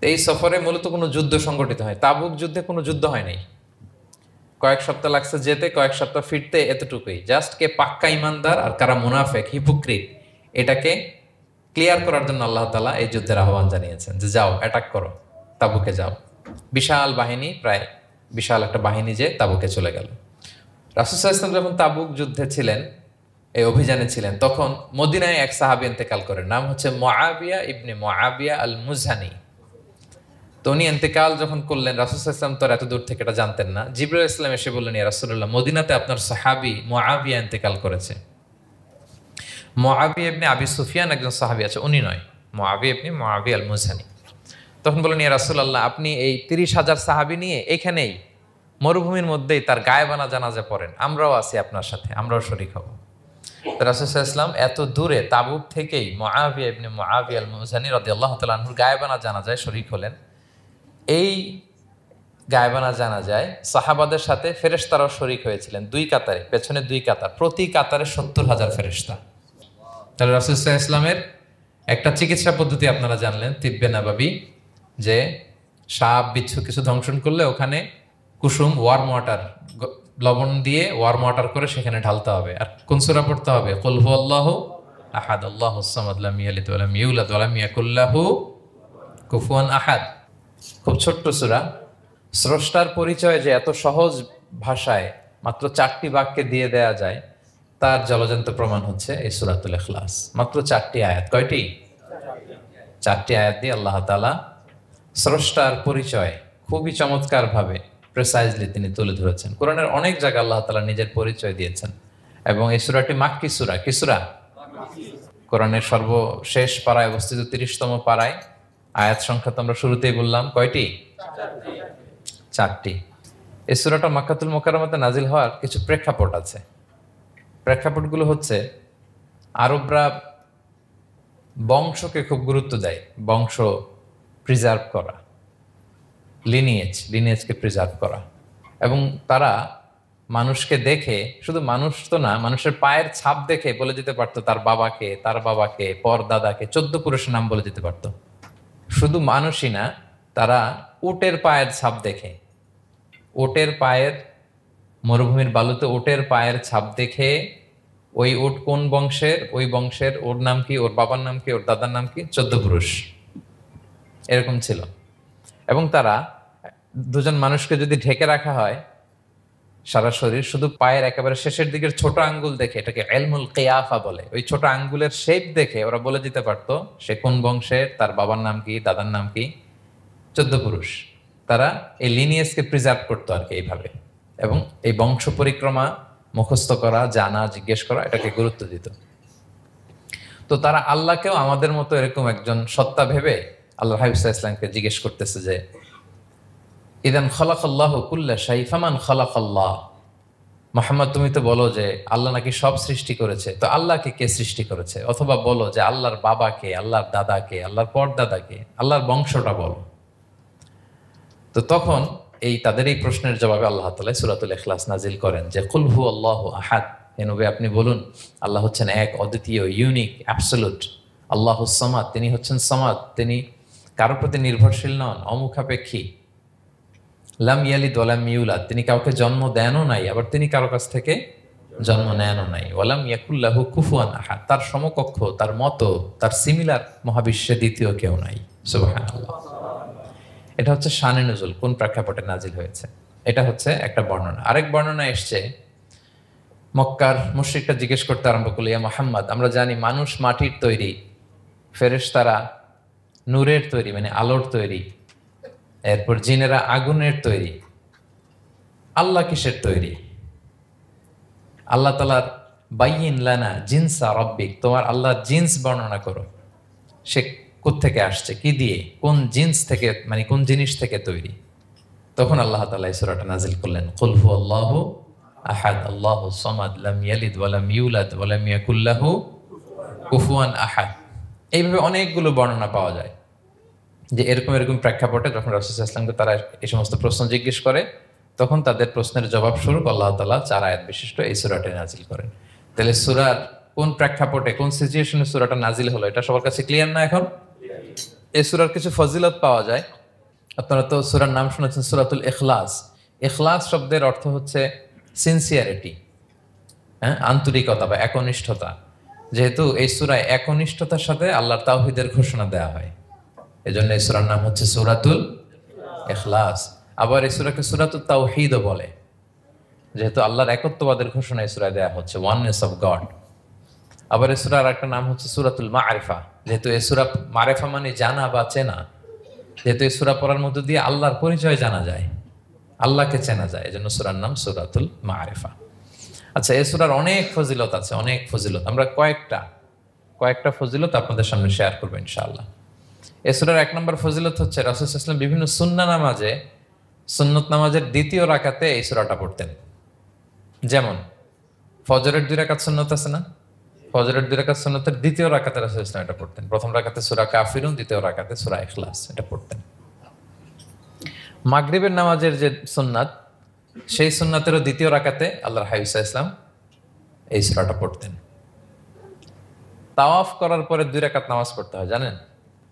এই সফরে মূলত কোনো যুদ্ধ সংগঠিত হয়, তাবুক যুদ্ধে কোনো যুদ্ধ হয় নাই। কয়েক সপ্তাহ লাগছে যেতে, কয়েক সপ্তাহ ফিরতে, এতটুকুই। জাস্ট কে পাক্কা ইমানদার আর কারা মুনাফেক, হিপোক্রিট, এটাকে ক্লিয়ার করার জন্য আল্লাহ তাআলা এই যুদ্ধের আহ্বান জানিয়েছেন যে যাও, অ্যাটাক করো, তাবুকে যাও। বিশাল বাহিনী, প্রায় বিশাল একটা বাহিনী যে তাবুকে চলে গেল। রাসূল সাল্লাল্লাহু আলাইহি ওয়াসাল্লাম যখন তাবুক যুদ্ধে ছিলেন, এই অভিযানে ছিলেন, তখন মদিনায় এক সাহাবী ইন্তেকাল করেন, নাম হচ্ছে মুআবিয়া ইবনে মুআবিয়া আল মুজহানি। তো উনি ইন্তেকাল যখন করলেন, রাসূল সাল্লাল্লাহু আলাইহি ওয়াসাল্লাম তো এত দূর থেকে এটা জানতেন না। জিবরাইল আলাইহিস সালাম এসে বললেন, ইয়া রাসূলুল্লাহ, মদিনাতে আপনার সাহাবী মুআবিয়া ইন্তেকাল করেছে। মুআবিয়া ইবনে আবি সুফিয়ান একজন সাহাবী আছে, উনি নয়, মুআবিয়া ইবনে মুআবিয়া আল মুজহানি। তখন বললেন, ইয়া রাসূলুল্লাহ, আপনি এই 30,000 সাহাবী নিয়ে এখানেই মরুভূমির মধ্যেই তার গায়েবানা জানাজা পড়েন, আমরাও আছি আপনার সাথে, আমরাও শরীক হব। রাসূল সাল্লাল্লাহু আলাইহি ওয়াসাল্লাম এত দূরে তাবুক থেকেই মুআবিয়া ইবনে মুআবিয়া আল মুজহানি রাদিয়াল্লাহু তাআলা আনহুর গায়েবানা জানাজায় শরীক হলেন। এই গায়েবানা জানাজায় সাহাবাদের সাথে ফেরেশতারাও শরীক হয়েছিলেন, দুই কাতারে, পেছনে দুই কাতার, প্রতি কাতারে 70,000 ফেরেশতা। তাহলে রাসূল সাল্লাল্লাহু আলাইহি ওয়াসাল্লামের একটা চিকিৎসা পদ্ধতি আপনারা জানলেন, তিব্বে নাবাবী, যে সাপ বিচ্ছু কিছু ধ্বংসন করলে ওখানে কুসুম, ওয়ার্ম ওয়াটার, লবণ দিয়ে ওয়ার্ম ওয়াটার করে সেখানে ঢালতে হবে। আর কোন সূরা পড়তে হবে? কুল হুয়াল্লাহু আহাদ, আল্লাহুস সামাদ, লাম ইয়ালিদ ওয়া লাম ইউলাদ ওয়া লাম ইয়াকুল লাহু কুফুয়ান আহাদ। খুব ছোট্ট সূরা। স্রষ্টার পরিচয় যে এত সহজ ভাষায় মাত্র 4টি বাক্যে দিয়ে দেয়া যায়, তার জলজন্ত প্রমাণ হচ্ছে এই সূরাতুল ইখলাস। মাত্র 4টি আয়াত। কয়টি? 4টি আয়াত দিয়ে আল্লাহ তাআলা স্রষ্টার পরিচয় খুবই চমৎকার ভাবে, প্রিসাইজলি তিনি তুলে ধরেছেন। কোরআনের অনেক জায়গায় আল্লাহ তাআলা নিজের পরিচয় দিয়েছেন, এবং এই সূরাটি মাক্কি সূরা। কি সূরা? কোরআনের সর্বশেষ পারায় অবস্থিত 30তম পারায়। আয়াত সংখ্যা তো আমরা শুরুতেই বললাম, কয়টি? 4টি। এই সূরাটা মক্কাতুল মুকাররমাতে নাজিল হওয়ার কিছু প্রেক্ষাপট আছে। প্রেক্ষাপটগুলো হচ্ছে, আরবরা বংশকে খুব গুরুত্ব দেয়, বংশ প্রিজার্ভ করা, লিনিয়েজকে প্রিজার্ভ করা। এবং তারা মানুষকে দেখে, শুধু মানুষ তো না, মানুষের পায়ের ছাপ দেখে বলে দিতে পারতো তার বাবাকে, তার বাবাকে, পর দাদাকে, 14 পুরুষের নাম বলে দিতে পারতো। শুধু মানুষই না, তারা উটের পায়ের ছাপ দেখে, উটের পায়ের, মরুভূমির বালুতে উটের পায়ের ছাপ দেখে ওই উট কোন বংশের, ওই বংশের ওর নাম কি, ওর বাবার নাম কি, ওর দাদার নাম কি, 14 পুরুষ এরকম ছিল। এবং তারা দুজন মানুষকে যদি ঢেকে রাখা হয় সারা শরীর, শুধু পায়ের একেবারে শেষের দিকের ছোট আঙ্গুল দেখে, এটাকে ইলমুল কিয়াফা বলে, ওই ছোট আঙ্গুলের শেপ দেখে ওরা বলে দিতে পারতো সে কোন বংশের, তার বাবার নাম কি, দাদার নাম কি, 14 পুরুষ। তারা এই লিনিয়েজকে প্রিজার্ভ করতো আর কি এইভাবে। এবং এই বংশ পরিক্রমা মুখস্থ করা, জানা, জিজ্ঞেস করা, এটাকে গুরুত্ব দিত। তো তারা আল্লাহকেও আমাদের মতো এরকম একজন সত্তা ভেবে আল্লাহ হাবিব সাল্লাল্লাহু আলাইহি ওয়াসাল্লামকে জিজ্ঞেস করতেছে যে, ইদান খালাকাল্লাহু কুল্লা শাই ফামান খালাকাল্লাহ। মুহাম্মদ, তুমি তো বলো যে আল্লাহ নাকি সব সৃষ্টি করেছে, তো আল্লাহকে কে সৃষ্টি করেছে? অথবা বলো যে আল্লাহর বাবাকে, আল্লাহর দাদাকে, আল্লাহর পরদাদাকে, আল্লাহর বংশটা বলো। তো তখন তাদের এই প্রশ্নের জবাবে আল্লাহ তাআলা সূরাতুল ইখলাস নাজিল করেন যে, কুল হুয়াল্লাহু আহাদ, হে নবী আপনি বলুন আল্লাহ হচ্ছেন এক, অদ্বিতীয়, ইউনিক, অ্যাবসলিউট। আল্লাহুস সামাদ, তিনি হচ্ছেন সামাদ, তিনি কারো প্রতি নির্ভরশীল নন, অমুখাপেক্ষী। লাম ইয়ালিদ ওয়া লাম ইউলাদ, তিনি কাউকে জন্ম দেনও নাই, আবার তিনি কারো কাছ থেকে জন্ম নেনও নাই। ওয়া লাম ইয়াকুল লাহু কুফুয়ান আহাদ, তার সমকক্ষ, তার মতো, তার সিমিলার মহাবিশ্বে দ্বিতীয় কেউ নাই। সুবহানাল্লাহ। এটা হচ্ছে শানে নুজুল, কোন প্রেক্ষাপটে নাজিল হয়েছে, এটা হচ্ছে একটা বর্ণনা। আরেক বর্ণনা এসছে, মক্কার মুশরিকরা জিজ্ঞেস করতে আরম্ভ করলো, ইয়া মুহাম্মদ, আমরা জানি মানুষ মাটির তৈরি, ফেরেশতারা নূরের তৈরি, মানে আলোর তৈরি, এরপর জিনেরা আগুনের তৈরি, আল্লাহ কিসের তৈরি? আল্লাহ তাআলার বাইয়িন লানা জিনসা রাব্বিক, তোমার আল্লাহর জিন্স বর্ণনা করো, সে কোত্থেকে আসছে, কি দিয়ে, কোন জিন্স থেকে, মানে কোন জিনিস থেকে তৈরি? তখন আল্লাহ তাআলা এই সূরাটা নাজিল করলেন, কুল হুয়াল্লাহু আহাদ, আল্লাহুস সামাদ, লাম ইয়ালিদ ওয়া লাম ইউলাদ ওয়া লাম ইয়াকুল লাহু কুফুয়ান আহাদ। এইভাবে অনেকগুলো বর্ণনা পাওয়া যায় যে এরকম এরকম প্রেক্ষাপটে যখন রাসূল সাল্লাল্লাহু আলাইহি ওয়াসাল্লামকে তারা এই সমস্ত প্রশ্ন জিজ্ঞেস করে, তখন তাদের প্রশ্নের জবাব স্বরূপ আল্লাহ তাআলা 4 আয়াত বিশিষ্ট এই সূরাটি নাজিল করেন। তাহলে সূরার কোন প্রেক্ষাপটে, কোন সিচুয়েশনে সূরাটা নাজিল হলো, এটা সবার কাছে ক্লিয়ার না এখন? এই সূরার কিছু ফজিলত পাওয়া যায়। আপনারা তো সূরার নাম শুনেছেন সূরাতুল ইখলাস। ইখলাস শব্দের অর্থ হচ্ছে সিনসিয়ারিটি, হ্যাঁ, আন্তরিকতা বা একনিষ্ঠতা। যেহেতু এই সূরায় একনিষ্ঠতার সাথে আল্লাহর তাওহীদের ঘোষণা দেওয়া হয়, এজন্য এই সূরার নাম হচ্ছে সূরাতুল ইখলাস। আবার এই সূরাকে সূরাতুত তাওহীদও বলে, যেহেতু আল্লাহর একত্ববাদের ঘোষণা এই সূরায় দেওয়া হচ্ছে, ওয়াননেস অফ গড। আবার এই সূরার একটা নাম হচ্ছে সূরাতুল মারিফা, যেহেতু এই সূরা মারিফা মানে জানা বা চেনা, যেহেতু এই সূরা পড়ার মধ্য দিয়ে আল্লাহর পরিচয় জানা যায়, আল্লাহকে চেনা যায়, এজন্য সূরার নাম সূরাতুল মারিফা। আচ্ছা, এই সূরার অনেক ফজিলত আছে, অনেক ফজিলত। আমরা কয়েকটা ফজিলত আপনাদের সামনে শেয়ার করবো ইনশাআল্লাহ। এই সূরার 1 নম্বর ফজিলত হচ্ছে রাসূল সাল্লাল্লাহু আলাইহি ওয়াসাল্লাম বিভিন্ন সুন্নত নামাজের দ্বিতীয় রাকাতে এই সূরাটা পড়তেন। যেমন ফজরের 2 রাকাত সুন্নত আছে না, ফজরের 2 রাকাত সুন্নতের দ্বিতীয় রাকাতে রাসূল সাল্লাল্লাহু আলাইহি ওয়াসাল্লাম এটা পড়তেন। প্রথম রাকাতে সূরা কাফিরুন, দ্বিতীয় রাকাতে সূরা ইখলাস এটা পড়তেন। মাগরিবের নামাজের যে সুন্নাত, সেই সুন্নাতেরও দ্বিতীয় রাকাতে আল্লাহর হাবিব সাল্লাল্লাহু আলাইহি ওয়াসাল্লাম এই সূরাটা পড়তেন। তাওয়াফ করার পরে 2 রাকাত নামাজ পড়তে হয়, জানেন?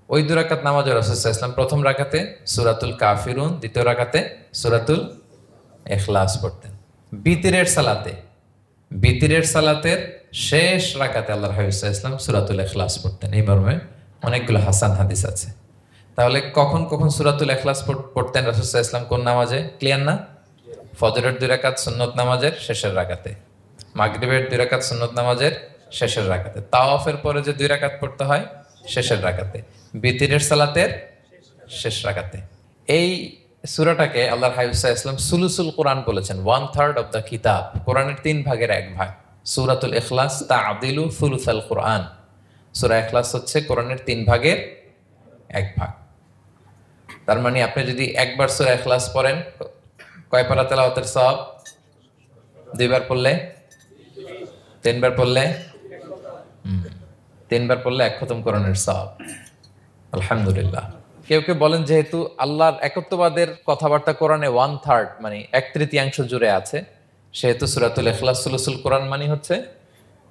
ওই 2 রাকাত নামাজে রাসূল সাল্লাল্লাহু আলাইহি ওয়াসাল্লাম প্রথম রাকাতে সূরাতুল কাফিরুন, দ্বিতীয় রাকাতে সূরাতুল ইখলাস পড়তেন। বিতিরের সালাতের শেষ রাকাতে আল্লাহর হাবিব সাল্লাল্লাহু আলাইহি ওয়াসাল্লাম সূরাতুল ইখলাস পড়তেন। এই মর্মে অনেকগুলো হাসান হাদিস আছে। তাহলে কখন কখন সূরাতুল ইখলাস পড়তেন রাসূল সাল্লাল্লাহু আলাইহি ওয়াসাল্লাম, কোন নামাজে? ক্লিয়ার না? ফজরের 2 রাকাত সুন্নত নামাজের শেষের রাকাতে, মাগরিবের 2 রাকাত সুন্নত নামাজের শেষের রাকাতে, তাওয়াফের পরে যে 2 রাকাত পড়তে হয় শেষের রাকাতে, বিতিরের সালাতের শেষ রাকাতে। এই সূরাটাকে আল্লাহর হাবিব সাল্লাল্লাহু আলাইহি ওয়াসাল্লাম সুলুসুল কোরআন বলেছেন, 1/3 অফ দ্য কিতাব, কোরআনের 3 ভাগের 1 ভাগ। সূরাতুল ইখলাস তা'দিলু সুলুসাল কোরআন, সূরা ইখলাস হচ্ছে কোরআনের 3 ভাগের 1 ভাগ। তার মানে আপনি যদি একবার সূরা ইখলাস পড়েন, কয় পারা তেলাওয়াতের সওয়াব? 2 বার পড়লে, 3 বার পড়লে, 3 বার পড়লে 1 খতম কোরআনের সওয়াব। আলহামদুলিল্লাহ। কেউ কেউ বলেন যেহেতু আল্লাহর একত্ববাদের কথাবার্তা কোরআনে 1/3 মানে 1/3 জুড়ে আছে, সেহেতু সূরাতুল ইখলাস সুলুসুল কোরআন মানে হচ্ছে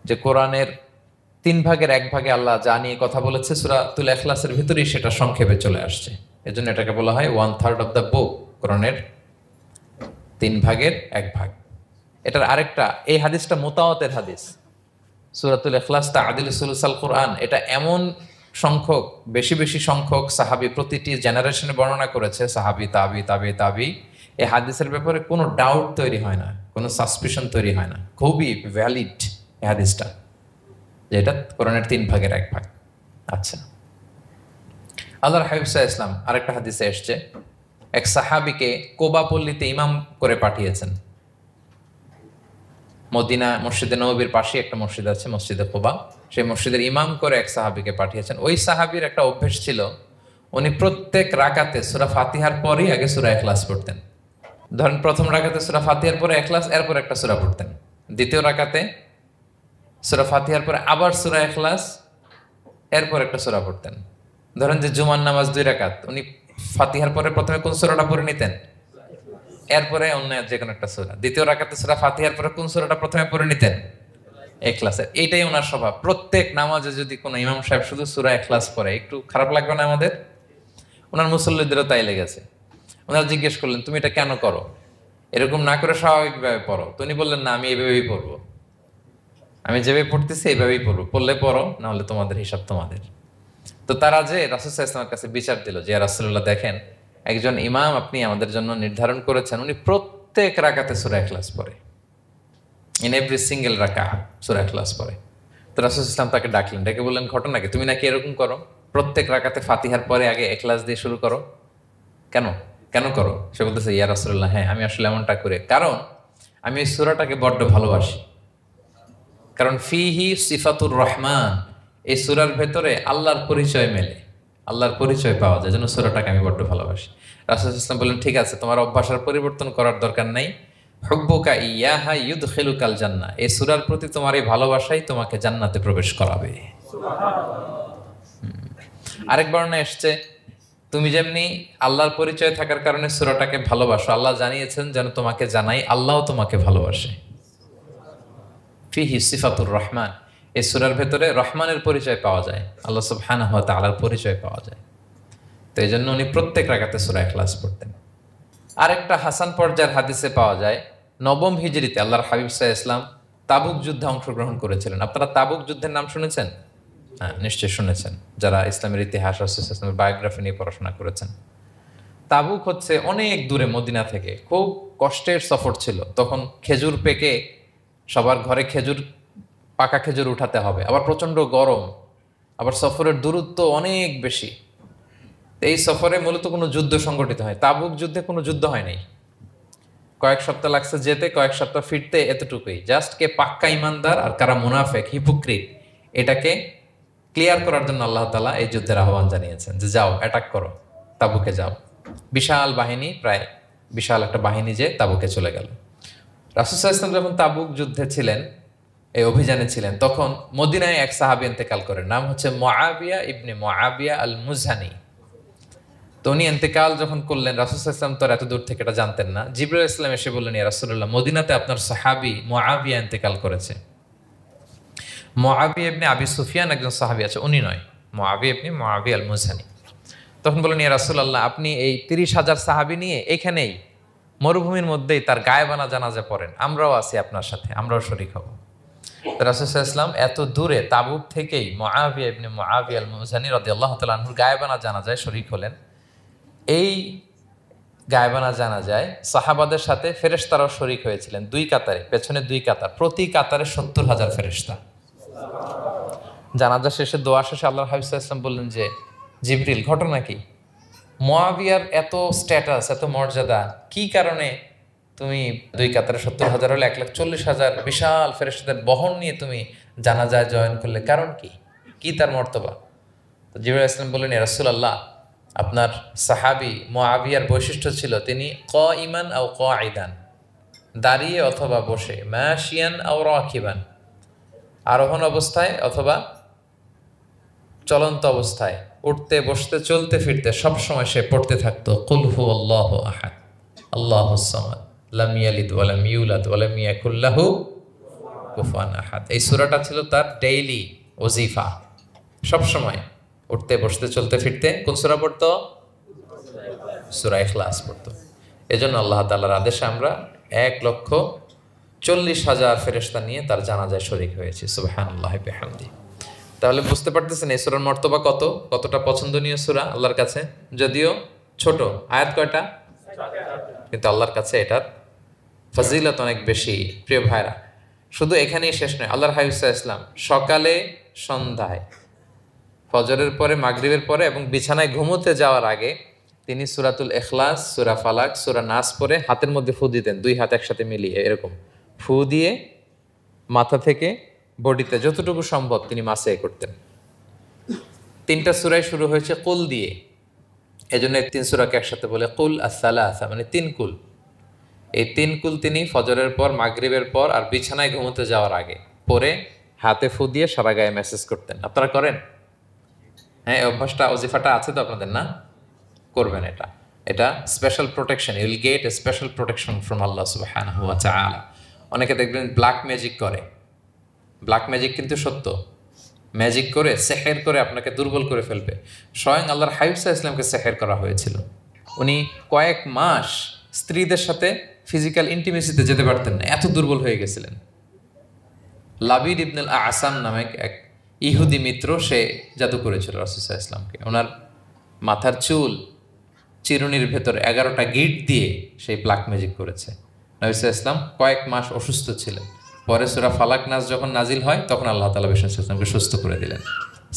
যে কোরআনের 3 ভাগের 1 ভাগে আল্লাহ যা নিয়ে কথা বলেছে সূরাতুল ইখলাসের ভিতরেই সেটা সংক্ষেপে চলে আসছে। এজন্য এটাকে বলা হয় 1/3 অফ দ্য বুক, কোরআনের 3 ভাগের 1 ভাগ। এটার আরেকটা, এই হাদিসটা মুতাওয়াতির হাদিস, সূরাতুল ইখলাস তা'দিলু সুলুসাল কোরআন, এটা এমন সংখ্যক, বেশি সংখ্যক সাহাবী প্রতিটি জেনারেশনে বর্ণনা করেছে, সাহাবী, তাবি, এই হাদিসের ব্যাপারে কোনো ডাউট তৈরি হয় না, কোনো সাসপিশন তৈরি হয় না, খুবই ভ্যালিড এই হাদিসটা, যে এটা কোরআনের 3 ভাগের 1 ভাগ। আচ্ছা, আল্লাহর হাবিব সাল্লাল্লাহু আলাইহি ওয়াসাল্লাম আরেকটা হাদিসে এসছে, এক সাহাবীকে কোবা পল্লীতে ইমাম করে পাঠিয়েছেন। মদিনা মসজিদে নববীর পাশে একটা মসজিদ আছে, মসজিদে কোবা, সেই মসজিদের ইমাম করে এক সাহাবীকে পাঠিয়েছেন। ওই সাহাবীর একটা অভ্যেস ছিল, উনি প্রত্যেক রাকাতে সূরা ফাতিহার পরেই আগে সূরা ইখলাস পড়তেন। ধরেন প্রথম রাকাতে সূরা ফাতিহার পরে ইখলাস, এরপর একটা সূরা পড়তেন। দ্বিতীয় রাকাতে সূরা ফাতিহার পরে আবার সূরা ইখলাস, এরপর একটা সূরা পড়তেন। ধরেন যে জুমার নামাজ 2 রাকাত, উনি ফাতিহার পরে প্রথমে কোন সূরাটা পড়ে নিতেন, এরপরে অন্য যে কোনো একটা সূরা। দ্বিতীয় রাকাতে সূরা ফাতিহার পরে কোন সূরাটা প্রথমে পড়ে নিতেন? ইখলাসের। এইটাই ওনার স্বভাব। প্রত্যেক নামাজে যদি কোনো ইমাম সাহেব শুধু সূরা ইখলাস পড়ে, একটু খারাপ লাগবে না আমাদের? ওনার মুসল্লিদেরও তাই লেগেছে। ওনারা জিজ্ঞেস করলেন, তুমি এটা কেন করো? এরকম না করে স্বাভাবিকভাবে পড়ো। তো উনি বললেন, না, আমি এইভাবেই পড়বো, আমি যেভাবে পড়তেছি এইভাবেই পড়বো, পড়লে পড়ো, না হলে তোমাদের হিসাব তোমাদের। তো তারা যে রাসূল সাল্লাল্লাহু আলাইহি ওয়াসাল্লামের কাছে বিচার দিল যে, ইয়া রাসূলুল্লাহ, দেখেন একজন ইমাম আপনি আমাদের জন্য নির্ধারণ করেছেন, উনি প্রত্যেক রাকাতে সূরা ইখলাস পড়ে, ইন এভরি সিঙ্গেল রাকা সূরা ইখলাস পড়ে। তো রাসূল সাল্লাল্লাহু আলাইহি ওয়াসাল্লাম তাকে ডাকলেন, ডেকে বললেন, ঘটনা কি? তুমি নাকি এরকম করো, প্রত্যেক রাকাতে ফাতিহার পরে আগে ইখলাস দিয়ে শুরু করো, কেন করো? সে বলতেছে, ইয়া রাসূলুল্লাহ, হ্যাঁ, আমি আসলে এমনটা করে, কারণ আমি এই সূরাটাকে বড্ড ভালোবাসি। কারণ ফিহি সিফাতুর রহমান, এই সূরার ভেতরে আল্লাহর পরিচয় মেলে, আল্লাহর পরিচয় পাওয়া যায়, যেন সূরাটাকে আমি বড্ড ভালোবাসি। রাসূল সাল্লাল্লাহু আলাইহি ওয়াসাল্লাম বললেন, ঠিক আছে, তোমার অভ্যাসের পরিবর্তন করার দরকার নাই, হুব্বুকা ইয়াহা ইউদখিলুকাল জান্নাহ, এই সূরার প্রতি তোমার এই ভালোবাসাই তোমাকে জান্নাতে প্রবেশ করাবে। আরেক বর্ণনায় এসেছে, তুমি যেমনি আল্লাহর পরিচয় থাকার কারণে সূরাটাকে ভালোবাসো, আল্লাহ জানিয়েছেন যেন তোমাকে জানাই আল্লাহও তোমাকে ভালোবাসে। ফিহি সিফাতুর রহমান, এই সূরার ভেতরে রহমানের পরিচয় পাওয়া যায়, আল্লাহ সুবহানাহু ওয়া তাআলার পরিচয় পাওয়া যায়। তো এই জন্য উনি প্রত্যেক রাকাতে সূরা ইখলাস পড়তেন। আরেকটা হাসান পর্যায়ের হাদিসে পাওয়া যায়, নবম হিজরিতে আল্লাহর হাবিব সাল্লাল্লাহু আলাইহি ওয়াসাল্লাম তাবুক যুদ্ধে অংশগ্রহণ করেছিলেন। আপনারা তাবুক যুদ্ধের নাম শুনেছেন? হ্যাঁ, নিশ্চয়ই শুনেছেন, যারা ইসলামের ইতিহাস, ইসলামের বায়োগ্রাফি নিয়ে পড়াশোনা করেছেন। তাবুক হচ্ছে অনেক দূরে মদিনা থেকে, খুব কষ্টের সফর ছিল। তখন খেজুর পেকে সবার ঘরে খেজুর, পাকা খেজুর উঠাতে হবে, আবার প্রচণ্ড গরম, আবার সফরের দূরত্ব অনেক বেশি। এই সফরে মূলত কোনো যুদ্ধ সংগঠিত হয়। তাবুক যুদ্ধে কোনো যুদ্ধ হয় নাই, কয়েক সপ্তাহ লাগছে যেতে, কয়েক সপ্তাহ ফিরতে, এতটুকুই। জাস্ট কে পাক্কা ইমানদার আর কারা মুনাফেক, হিপোক্রিট, এটাকে ক্লিয়ার করার জন্য আল্লাহ তাআলা এই যুদ্ধের আহ্বান জানিয়েছেন যে যাও, অ্যাটাক করো, তাবুকে যাও। বিশাল বাহিনী, প্রায় বিশাল একটা বাহিনী যে তাবুকে চলে গেল। রাসূল সাল্লাল্লাহু আলাইহি ওয়াসাল্লাম যখন তাবুক যুদ্ধে ছিলেন, এই অভিযানে ছিলেন, তখন মদিনায় এক সাহাবী ইন্তেকাল করেন, নাম হচ্ছে মুআবিয়া ইবনে মুআবিয়া আল মুজহানি। তো উনি ইন্তেকাল যখন করলেন, রাসূল সাল্লাল্লাহু আলাইহি ওয়াসাল্লাম তো এত দূর থেকে এটা জানতেন না। জিবরাইল আলাইহিস সালাম এসে বললেন, ইয়া রাসূলুল্লাহ, মদিনাতে আপনার সাহাবী মুআবিয়া ইন্তেকাল করেছে। মুআবিয়া ইবনে আবি সুফিয়ান একজন সাহাবী আছে, উনি নয়, মুআবিয়া ইবনে মুআবিয়া আল মুজহানি। তখন বললেন, ইয়া রাসূলুল্লাহ, আপনি এই 30,000 সাহাবী নিয়ে এখানেই মরুভূমির মধ্যেই তার গায়েবানা জানাজা পড়েন, আমরাও আছি আপনার সাথে, আমরাও শরীক হব। রাসূল সাল্লাল্লাহু আলাইহি ওয়াসাল্লাম এত দূরে তাবুক থেকেই মুআবিয়া ইবনে মুআবিয়া আল মুজহানি রাদিয়াল্লাহু তাআলা আনহুর গায়েবানা জানাজায় শরীক হলেন। এই গায়েবানা জানাজায় সাহাবাদের সাথে ফেরেশতারাও শরীক হয়েছিলেন, দুই কাতারে, পেছনে দুই কাতার, প্রতি কাতারে 70,000 ফেরেশতা। জানাজা শেষে, দোয়া শেষে আল্লাহর হাবিব সাল্লাল্লাহু আলাইহি ওয়াসাল্লাম বললেন যে, জিবরিল, ঘটনা কি? মুআবিয়ার এত স্ট্যাটাস, এত মর্যাদা, কি কারণে তুমি দুই কাতারে 70,000 হলে 1,40,000 বিশাল ফেরেশতাদের বহন নিয়ে তুমি জানাজায় জয়েন করলে, কারণ কি? কি তার মর্তবা? তো জিবরাইল আলাইহিস সালাম বললেন, ইয়া রাসূলুল্লাহ, আপনার সাহাবী মুআবিয়ার বৈশিষ্ট্য ছিল তিনি কাইমান আও কাঈদান, দাঁড়িয়ে অথবা বসে, মাশিয়ান আও রাকিবান, আরোহণ অবস্থায় অথবা চলন্ত অবস্থায়, উঠতে বসতে চলতে ফিরতে সবসময় সে পড়তে থাকতো কুল হুয়াল্লাহু আহাদ আল্লাহুস সামাদ লাম ইয়ালিদ ওয়া লাম ইউলাদ ওয়া লাম ইয়াকুল লাহু কুফুয়ান আহাদ। এই সূরাটা ছিল তার ডেইলি ওজিফা, সবসময় উঠতে বসতে চলতে ফিরতে কোন সূরা পড়তো? সূরা ইখলাস পড়তো। এজন্য আল্লাহ তাআলার আদেশে আমরা 1,40,000 ফেরেশতা নিয়ে তার জানাজায় শরীক হয়েছি। সুবহানাল্লাহি বিহামদি। তাহলে বুঝতে পারতেছেন এই সূরার মর্তবা কতটা পছন্দনীয় সূরা আল্লাহর কাছে। যদিও ছোট, আয়াত কয়টা? কিন্তু আল্লাহর কাছে এটার ফজিলত অনেক বেশি। প্রিয় ভাইরা, শুধু এখানেই শেষ নয়, আল্লাহর হাবিব সাল্লাল্লাহু আলাইহি ওয়াসাল্লাম সকালে, সন্ধ্যায়, ফজরের পরে, মাগরিবের পরে এবং বিছানায় ঘুমোতে যাওয়ার আগে তিনি সূরাতুল ইখলাস, সূরা ফালাক, সূরা নাস পড়ে হাতের মধ্যে ফু দিতেন, দুই হাত একসাথে মিলিয়ে এরকম ফু দিয়ে মাথা থেকে বডিতে যতটুকু সম্ভব তিনি মাসে করতেন। 3টা সূরাই শুরু হয়েছে কুল দিয়ে, এজন্য 3 সূরাকে একসাথে বলে কুল আস-সালাসা, মানে 3 কুল। এই 3 কুল তিনি ফজরের পর, মাগরিবের পর আর বিছানায় ঘুমোতে যাওয়ার আগে পরে হাতে ফু দিয়ে সারা গায়ে মেসেজ করতেন। আপনারা করেন? হ্যাঁ, এই অভ্যাসটা, ওজিফাটা আছে তো আপনাদের? না, করবেন এটা। এটা special protection, you will get a special protection from Allah সুবহানাহু ওয়া তাআলা। অনেকে দেখবেন ব্ল্যাক ম্যাজিক করে, ব্ল্যাক ম্যাজিক কিন্তু সত্য, ম্যাজিক করে, সেহের করে আপনাকে দুর্বল করে ফেলবে। স্বয়ং আল্লাহর হাবিব সাল্লাল্লাহু আলাইহি ওয়াসাল্লামকে সেহের করা হয়েছিল। উনি কয়েক মাস স্ত্রীদের সাথে ফিজিক্যাল ইন্টিমেসিতে যেতে পারতেন না, এত দুর্বল হয়ে গেছিলেন। লাবিদ ইবনুল আসাম নামে এক ইহুদি মিত্র, সে জাদু করেছিল রাসূল সাল্লাল্লাহু আলাইহি ওয়াসাল্লামকে। ওনার মাথার চুল, চিরুনির ভেতর 11টা গিট দিয়ে সেই ব্ল্যাক ম্যাজিক করেছে। নবী সাল্লাল্লাহু আলাইহি ওয়াসাল্লাম কয়েক মাস অসুস্থ ছিলেন। পরে সূরা ফালাক নাস যখন নাজিল হয় তখন আল্লাহ তাআলা রাসূল সাল্লাল্লাহু আলাইহি ওয়াসাল্লামকে সুস্থ করে দিলেন।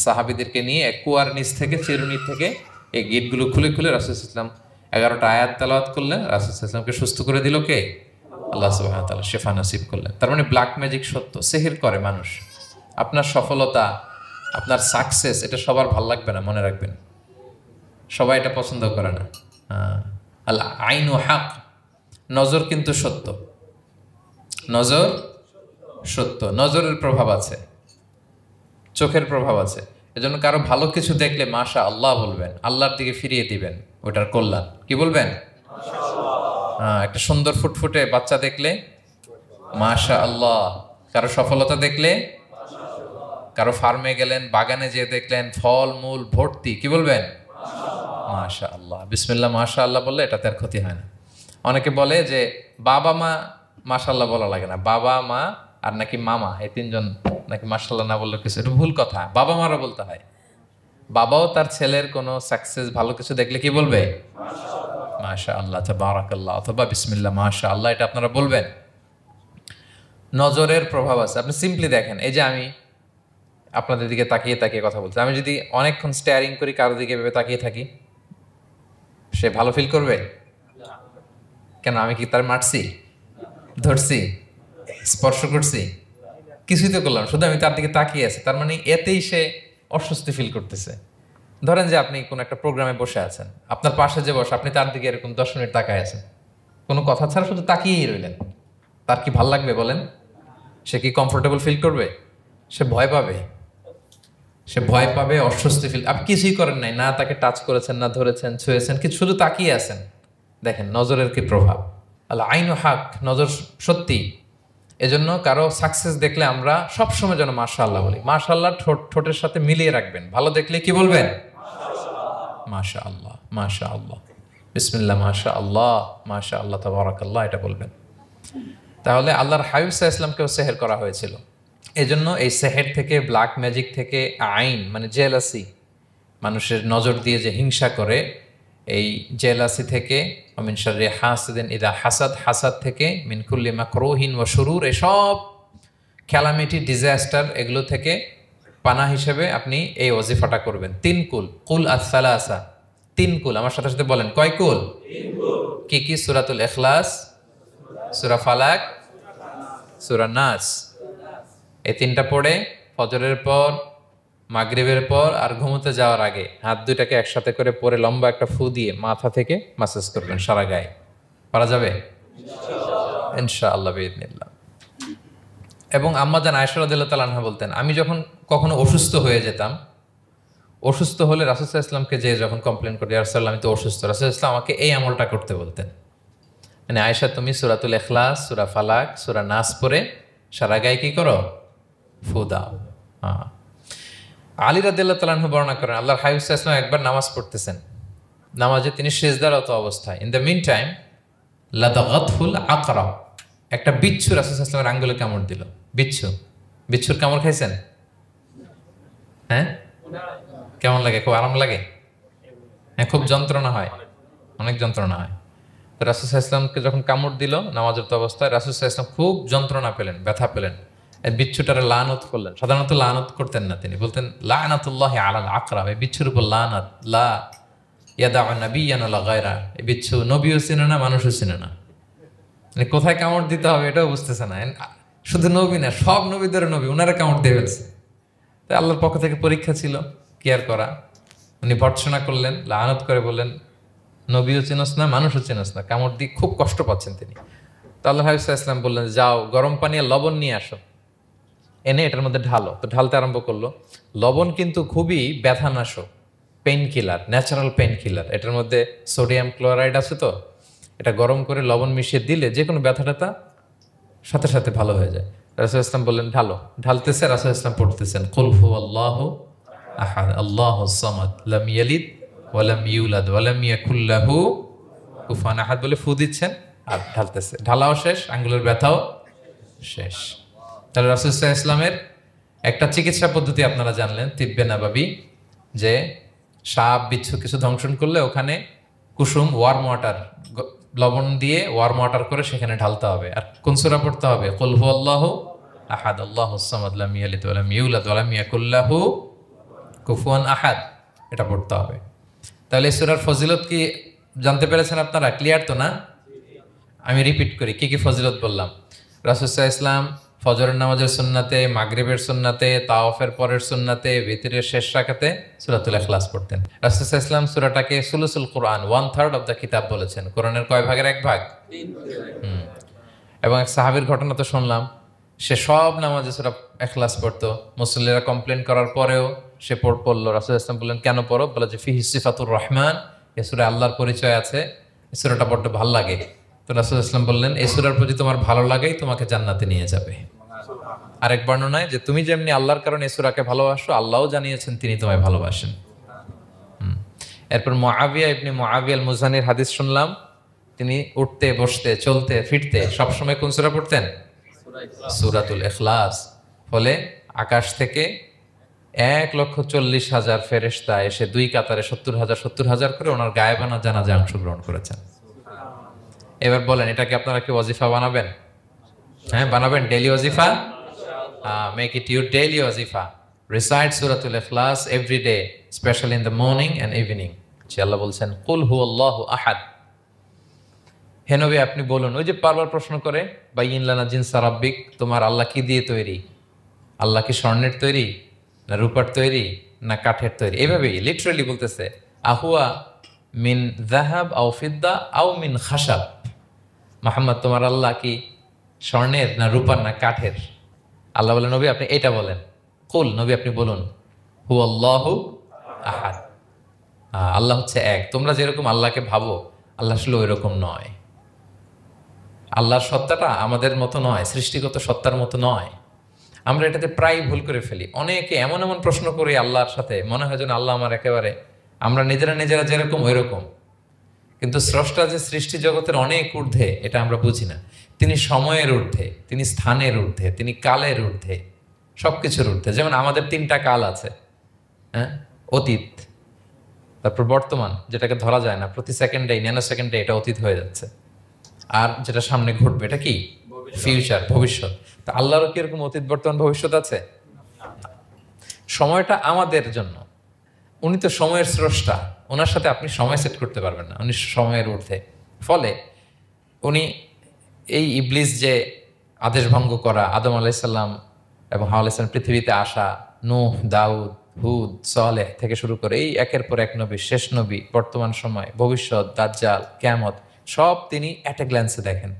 সাহাবীদেরকে নিয়ে এক কুয়ার নিচ থেকে, চিরুনি থেকে এই গিটগুলো খুলে খুলে রাসূল সাল্লাল্লাহু আলাইহি ওয়াসাল্লাম 11টা আয়াত তেলাওয়াত করলেন। রাসূল সাল্লাল্লাহু আলাইহি ওয়াসাল্লামকে সুস্থ করে দিল কে? আল্লাহ সুবহানাহু ওয়া তাআলা শিফা নসিব করলেন। তার মানে ব্ল্যাক ম্যাজিক সত্য, সিহির করে মানুষ। আপনার সফলতা, আপনার সাকসেস, এটা সবার ভাল লাগবে না, মনে রাখবেন। সবাই এটা পছন্দ করে না। আল আইনু হক, নজর কিন্তু সত্য, নজর সত্য, নজরের প্রভাব আছে, চোখের প্রভাব আছে। এজন্য কারো ভালো কিছু দেখলে মাশা আল্লাহ বলবেন, আল্লাহর দিকে ফিরিয়ে দিবেন ওটার কল্যাণ। কি বলবেন? একটা সুন্দর ফুটফুটে বাচ্চা দেখলে মাশা আল্লাহ, কারো সফলতা দেখলে, কারো ফার্মে গেলেন, বাগানে যেয়ে দেখলেন ফল মূল ভর্তি, কি বলবেন? মাশা আল্লাহ, বিসমিল্লাহ মাশা আল্লাহ বললে এটাতে আর ক্ষতি হয় না। অনেকে বলে যে বাবা মা মাশাল্লাহ বলা লাগে না, বাবা মা আর নাকি মামা এই তিনজন নাকি মাশাল্লাহ না বললে কিছু, এটা ভুল কথা। বাবা মারা বলতে হয়। বাবাও তার ছেলের কোনো সাকসেস ভালো কিছু দেখলে কি বলবে? মাশা আল্লাহ তাবারাকাল্লাহ অথবা বিসমিল্লাহ মাশা আল্লাহ, এটা আপনারা বলবেন। নজরের প্রভাব আছে। আপনি সিম্পলি দেখেন, এই যে আমি আপনাদের দিকে তাকিয়ে তাকিয়ে কথা বলছি, আমি যদি অনেকক্ষণ স্টেয়ারিং করি কারো দিকে ভেবে তাকিয়ে থাকি, সে ভালো ফিল করবে? কেন, আমি কি তার মারছি, ধরছি, স্পর্শ করছি? কিছুই তো করলাম, শুধু আমি তার দিকে তাকিয়ে আছি, তার মানে এতেই সে অস্বস্তি ফিল করতেছে। ধরেন যে আপনি কোনো একটা প্রোগ্রামে বসে আছেন, আপনার পাশে যে বসে, আপনি তার দিকে এরকম 10 মিনিট তাকায় আছেন, কোনো কথা ছাড়া শুধু তাকিয়েই রইলেন, তার কি ভাল লাগবে বলেন? সে কি কমফোর্টেবল ফিল করবে? সে ভয় পাবে, সে ভয় পাবে, অস্বস্তি ফিল। আপনি কিছুই করেন নাই, না তাকে টাচ করেছেন, না ধরেছেন, ছুঁয়েছেন, কিছু শুধু তাকিয়ে আছেন। দেখেন নজরের কি প্রভাব। আল্লাহ আইন হাক, নজর সত্যি। এজন্য কারো সাকসেস দেখলে আমরা সবসময় যেন মাশাআল্লাহ বলি। মাশাআল্লাহ ঠোঁটের সাথে মিলিয়ে রাখবেন। ভালো দেখলে কি বলবেন? মাশাআল্লাহ, মাশাআল্লাহ, বিসমিল্লাহ মাশাআল্লাহ, মাশাআল্লাহ তাবারাকাল্লাহ, এটা বলবেন। তাহলে আল্লাহর হাবিব সাল্লাল্লাহু আলাইহি ওয়াসাল্লামকেও সেহের করা হয়েছিল। এজন্য এই সেহের থেকে, ব্ল্যাক ম্যাজিক থেকে, আইন মানে জেলাসি, মানুষের নজর দিয়ে যে হিংসা করে, এই জেলাসি থেকে, মিন শাররি হাসিদিন ইযা হাসাদ, হাসাদ থেকে, মিন কুল্লি মাকরুহিন ওয়া শুরুর, এসব ক্যালামিটি, ডিজাস্টার, এগুলো থেকে পানা হিসেবে আপনি এই ওয়াজিফাটা করবেন। 3 কুল, কুল আস-সালাসা, 3 কুল। আমার সাথে সাথে বলেন, কয় কুল? 3 কুল। কি কি? সূরাতুল ইখলাস, সূরা ফালাক, সূরা নাস। এই 3টা পড়ে ফজরের পর, মাগরিবের পর আর ঘুমোতে যাওয়ার আগে হাত দুইটাকে একসাথে করে পরে লম্বা একটা ফু দিয়ে মাথা থেকে মাসাজ করবেন সারা গায়ে। পারা যাবে ইনশাআল্লাহ বিইذنিল্লাহ। এবং আম্মা জান আয়েশা রাদিয়াল্লাহু তাআলা আনহা বলতেন, আমি যখন কখনো অসুস্থ হয়ে যেতাম, অসুস্থ হলে রাসূল সাল্লাল্লাহু আলাইহি ওয়াসাল্লামকে যে যখন কমপ্লেন করি, ইয়া রাসূলুল্লাহ আমি তো অসুস্থ, রাসূল সাল্লাল্লাহু আলাইহি ওয়াসাল্লাম আমাকে এই আমলটা করতে বলতেন। মানে আয়েশা, তুমি সূরাতুল ইখলাস, সূরা ফালাক, সূরা নাস পড়ে সারা গায়ে কি করো? ফু দাও। হ্যাঁ। আলী রাদিয়াল্লাহু তাআলা আনহু বর্ণনা করেন, আল্লাহর হাবিব সাল্লাল্লাহু আলাইহি ওয়াসাল্লাম একবার নামাজ পড়তেছেন, নামাজে তিনি সিজদারত অবস্থায়, ইন দ্য মিন টাইম লাদাগাতহুল আকরা, একটা বিচ্ছু রাসূল সাল্লাল্লাহু আলাইহি ওয়াসাল্লামের আঙ্গুলে কামড় দিল। বিচ্ছু, বিচ্ছুর কামড় খাইছেন? হ্যাঁ, কেমন লাগে? খুব আরাম লাগে? হ্যাঁ, খুব যন্ত্রণা হয়, অনেক যন্ত্রণা হয়। তো রাসূল সাল্লাল্লাহু আলাইহি ওয়াসাল্লামকে যখন কামড় দিল নামাজরত অবস্থায়, রাসূল সাল্লাল্লাহু আলাইহি ওয়াসাল্লাম খুব যন্ত্রণা পেলেন, ব্যথা পেলেন, এই বিচ্ছুটারে লানত করলেন। সাধারণত লানত করতেন না, তিনি বলতেন লানাতুল্লাহি আলাল আকরা, এই বিচ্ছুর উপর লানত, লা ইয়াদাউ নাবিয়্যান ওয়ালা গায়রা, এই বিচ্ছু নবীও চিনে না, মানুষও চিনে না। মানে কোথায় কামড় দিতে হবে এটাও বুঝতেছে না। শুধু নবী না, সব নবীদের নবী, ওনারা কামড় দিয়ে ফেলছে। তাই আল্লাহর পক্ষ থেকে পরীক্ষা ছিল, কেয়ার করা। উনি ভর্ৎসনা করলেন, লানত করে বললেন, নবীও চিনস না, মানুষও চিনস না, কামড় দিয়ে খুব কষ্ট পাচ্ছেন তিনি। তো আল্লাহ হাবিব সাল্লাল্লাহু আলাইহি ওয়াসাল্লাম বললেন, যাও গরম পানি আর লবণ নিয়ে আসো, এনে এটার মধ্যে ঢালো। তো ঢালতে আরম্ভ করলো। লবণ কিন্তু খুবই ব্যথানাশক, pain killer, natural pain killer. এটার মধ্যে সোডিয়াম ক্লোরাইড আছে, তো এটা গরম করে লবণ মিশিয়ে দিলে যে কোনো ব্যথা ট্যাথা সাথে সাথে ভালো হয়ে যায়। রাসূল ইসলাম বললেন ঢালো। ঢালতেছে, রাসূল ইসলাম পড়তেছেন কুল হুয়াল্লাহু আহাদ আল্লাহুস সামাদ লাম ইয়ালিদ ওয়া লাম ইউলাদ ওয়া লাম ইয়াকুল লাহু কুফুয়ান আহাদ বলে ফু দিচ্ছেন আর ঢালতেছে। ঢালাও শেষ, আঙ্গুলের ব্যথাও শেষ। তাহলে রাসূল সাল্লাল্লাহু আলাইহি ওয়াসাল্লামের একটা চিকিৎসা পদ্ধতি আপনারা জানলেন, তিব্বে নাবাবী, যে সাপ বিচ্ছু কিছু ধ্বংসন করলে ওখানে কুসুম, ওয়ার্ম ওয়াটার, লবণ দিয়ে ওয়ার্ম ওয়াটার করে সেখানে ঢালতে হবে। আর কোন সূরা পড়তে হবে? কুল হুয়াল্লাহু আহাদ আল্লাহুস সামাদ লাম ইয়ালিদ ওয়া লাম ইউলাদ ওয়া লাম ইয়াকুল লাহু কুফুয়ান আহাদ, এটা পড়তে হবে। তাহলে এই সূরার ফজিলত কি জানতে পেরেছেন আপনারা? ক্লিয়ার তো না? আমি রিপিট করি, কি কি ফজিলত বললাম। রাসূল সাল্লাল্লাহু আলাইহি ওয়াসাল্লাম ফজরের নামাজের সুন্নাতে, মাগরিবের সুন্নাতে, তাওয়াফের পরের সুন্নাতে, ভিতরের শেষ রাকাতে সূরাতুল ইখলাস পড়তেন। রাসূল সাল্লাল্লাহু আলাইহি ওয়াসাল্লাম সূরাটাকে সুলুসুল কোরআন, 1/3 অফ দ্য কিতাব বলেছেন। কোরআনের কয় ভাগের 1 ভাগ? 3 ভাগ। এবং এক সাহাবীর ঘটনা তো শুনলাম, সে সব নামাজে সূরা ইখলাস পড়তো। মুসল্লিরা কমপ্লেন করার পরেও সে পড়লো। রাসূল সাল্লাল্লাহু আলাইহি ওয়াসাল্লাম বললেন, কেন পড়ো? বলে যে ফিহি সিফাতুর রহমান, এই সূরায় আল্লাহর পরিচয় আছে, এই সূরাটা বড্ড ভালো লাগে। তো রাসূল সাল্লাল্লাহু আলাইহি ওয়াসাল্লাম বললেন, এই সূরার প্রতি তোমার ভালো লাগেই তোমাকে জান্নাতে নিয়ে যাবে। আরেক বর্ণনায় যে তুমি যেমনি আল্লাহর কারণে এই সূরাকে ভালোবাসো, আল্লাহও জানিয়েছেন তিনি তোমায় ভালোবাসেন। এরপর মুআবিয়া ইবনে মুআবিয়া আল মুজানির হাদিস শুনলাম, তিনি উঠতে বসতে চলতে ফিরতে সবসময় কোন সূরা পড়তেন? সূরাতুল ইখলাস। ফলে আকাশ থেকে 1,40,000 ফেরেশতা এসে দুই কাতারে 70,000 করে ওনার গায়েবানা জানাজায় অংশগ্রহণ করেছেন। এবার বলেন, এটাকে আপনারা কি ওয়াজিফা বানাবেন? হ্যাঁ, বানাবেন। ডেইলি ওয়াজিফা, মেক ইট ইউর ডেইলি ওয়াজিফা। রিসাইট সূরাতুল ইখলাস every day, specially in the morning and evening. Allah বলছেন কুল হুয়াল্লাহু আহাদ। হে নবী আপনি বলুন, ওই যে বারবার প্রশ্ন করে বাইয়িন লানা জিনসা রাব্বিক, তোমার আল্লাহ কি দিয়ে তৈরি? আল্লাহ কি স্বর্ণের তৈরি, না রূপার তৈরি, না কাঠের তৈরি? এইভাবেই লিটারালি বলতেছে, আহুয়া মিন যাহাব আও ফিদ্দা আও মিন খাশাব। মুহাম্মদ তোমার আল্লাহ কি স্বর্ণের, না রূপার, না কাঠের? আল্লাহ বলেন নবী আপনি এটা বলেন। কুল, নবী আপনি বলুন হুয়াল্লাহু আহাদ, আল্লাহ হচ্ছে এক। তোমরা যেরকম আল্লাহকে ভাবো, আল্লাহ আসলে ওই রকম নয়। আল্লাহর সত্তাটা আমাদের মতো নয়, সৃষ্টিগত সত্তার মতো নয়। আমরা এটাতে প্রায় ভুল করে ফেলি। অনেকে এমন এমন প্রশ্ন করি আল্লাহর সাথে, মনে হয় যেন আল্লাহ আমার একেবারে, আমরা নিজেরা যেরকম ওই রকম। কিন্তু স্রষ্টা যে সৃষ্টি জগতের অনেক ঊর্ধ্বে, এটা আমরা বুঝি না। তিনি সময়ের ঊর্ধ্বে, তিনি স্থানের ঊর্ধ্বে, তিনি কালের ঊর্ধ্বে, সবকিছুর ঊর্ধ্বে। যেমন আমাদের 3টা কাল আছে, হ্যাঁ, অতীত, তারপর বর্তমান, যেটাকে ধরা যায় না, প্রতি সেকেন্ডে ন্যানো সেকেন্ডে এটা অতীত হয়ে যাচ্ছে। আর যেটা সামনে ঘটবে এটা কি? ফিউচার, ভবিষ্যৎ। তা আল্লাহরও কি এরকম অতীত বর্তমান ভবিষ্যৎ আছে? সময়টা আমাদের জন্য, উনি তো সময়ের স্রষ্টা, ওনার সাথে আপনি সময় সেট করতে পারবেন না, উনি সময়ের ঊর্ধ্বে। ফলে উনি এই ইবলিস যে আদেশ ভঙ্গ করা, আদম আলাইসাল্লাম এবং হাওয়া আলাইসাল্লাম পৃথিবীতে আসা, নূহ, দাউদ, হুদ, সালেহ থেকে শুরু করে এই একের পর এক নবী, শেষ নবী, বর্তমান সময়, ভবিষ্যৎ, দাজ্জাল, কিয়ামত, সব তিনি অ্যাট এ গ্ল্যান্সে দেখেন,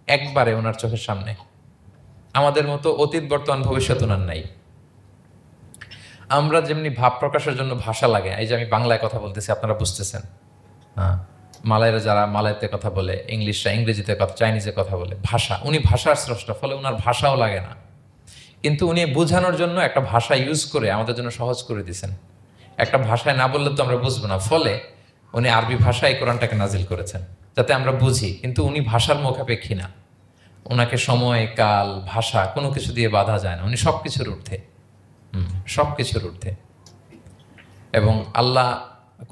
একবারে ওনার চোখের সামনে। আমাদের মতো অতীত বর্তমান ভবিষ্যৎ ওনার নাই। আমরা যেমনি ভাব প্রকাশের জন্য ভাষা লাগে, এই যে আমি বাংলায় কথা বলতেছি আপনারা বুঝতেছেন, হ্যাঁ, মালায়রা যারা মালায়তে কথা বলে, ইংলিশরা ইংরেজিতে কথা, চাইনিজে কথা বলে, ভাষা, উনি ভাষার স্রষ্টা, ফলে ওনার ভাষাও লাগে না। কিন্তু উনি বোঝানোর জন্য একটা ভাষা ইউজ করে আমাদের জন্য সহজ করে দিয়েছেন। একটা ভাষায় না বললে তো আমরা বুঝবো না, ফলে উনি আরবি ভাষায় কোরআনটাকে নাজিল করেছেন যাতে আমরা বুঝি। কিন্তু উনি ভাষার মুখাপেক্ষী না, ওনাকে সময়, কাল, ভাষা কোনো কিছু দিয়ে বাধা যায় না, উনি সব কিছুর ঊর্ধ্বে, সব কিছুর ঊর্ধ্বে। এবং আল্লাহ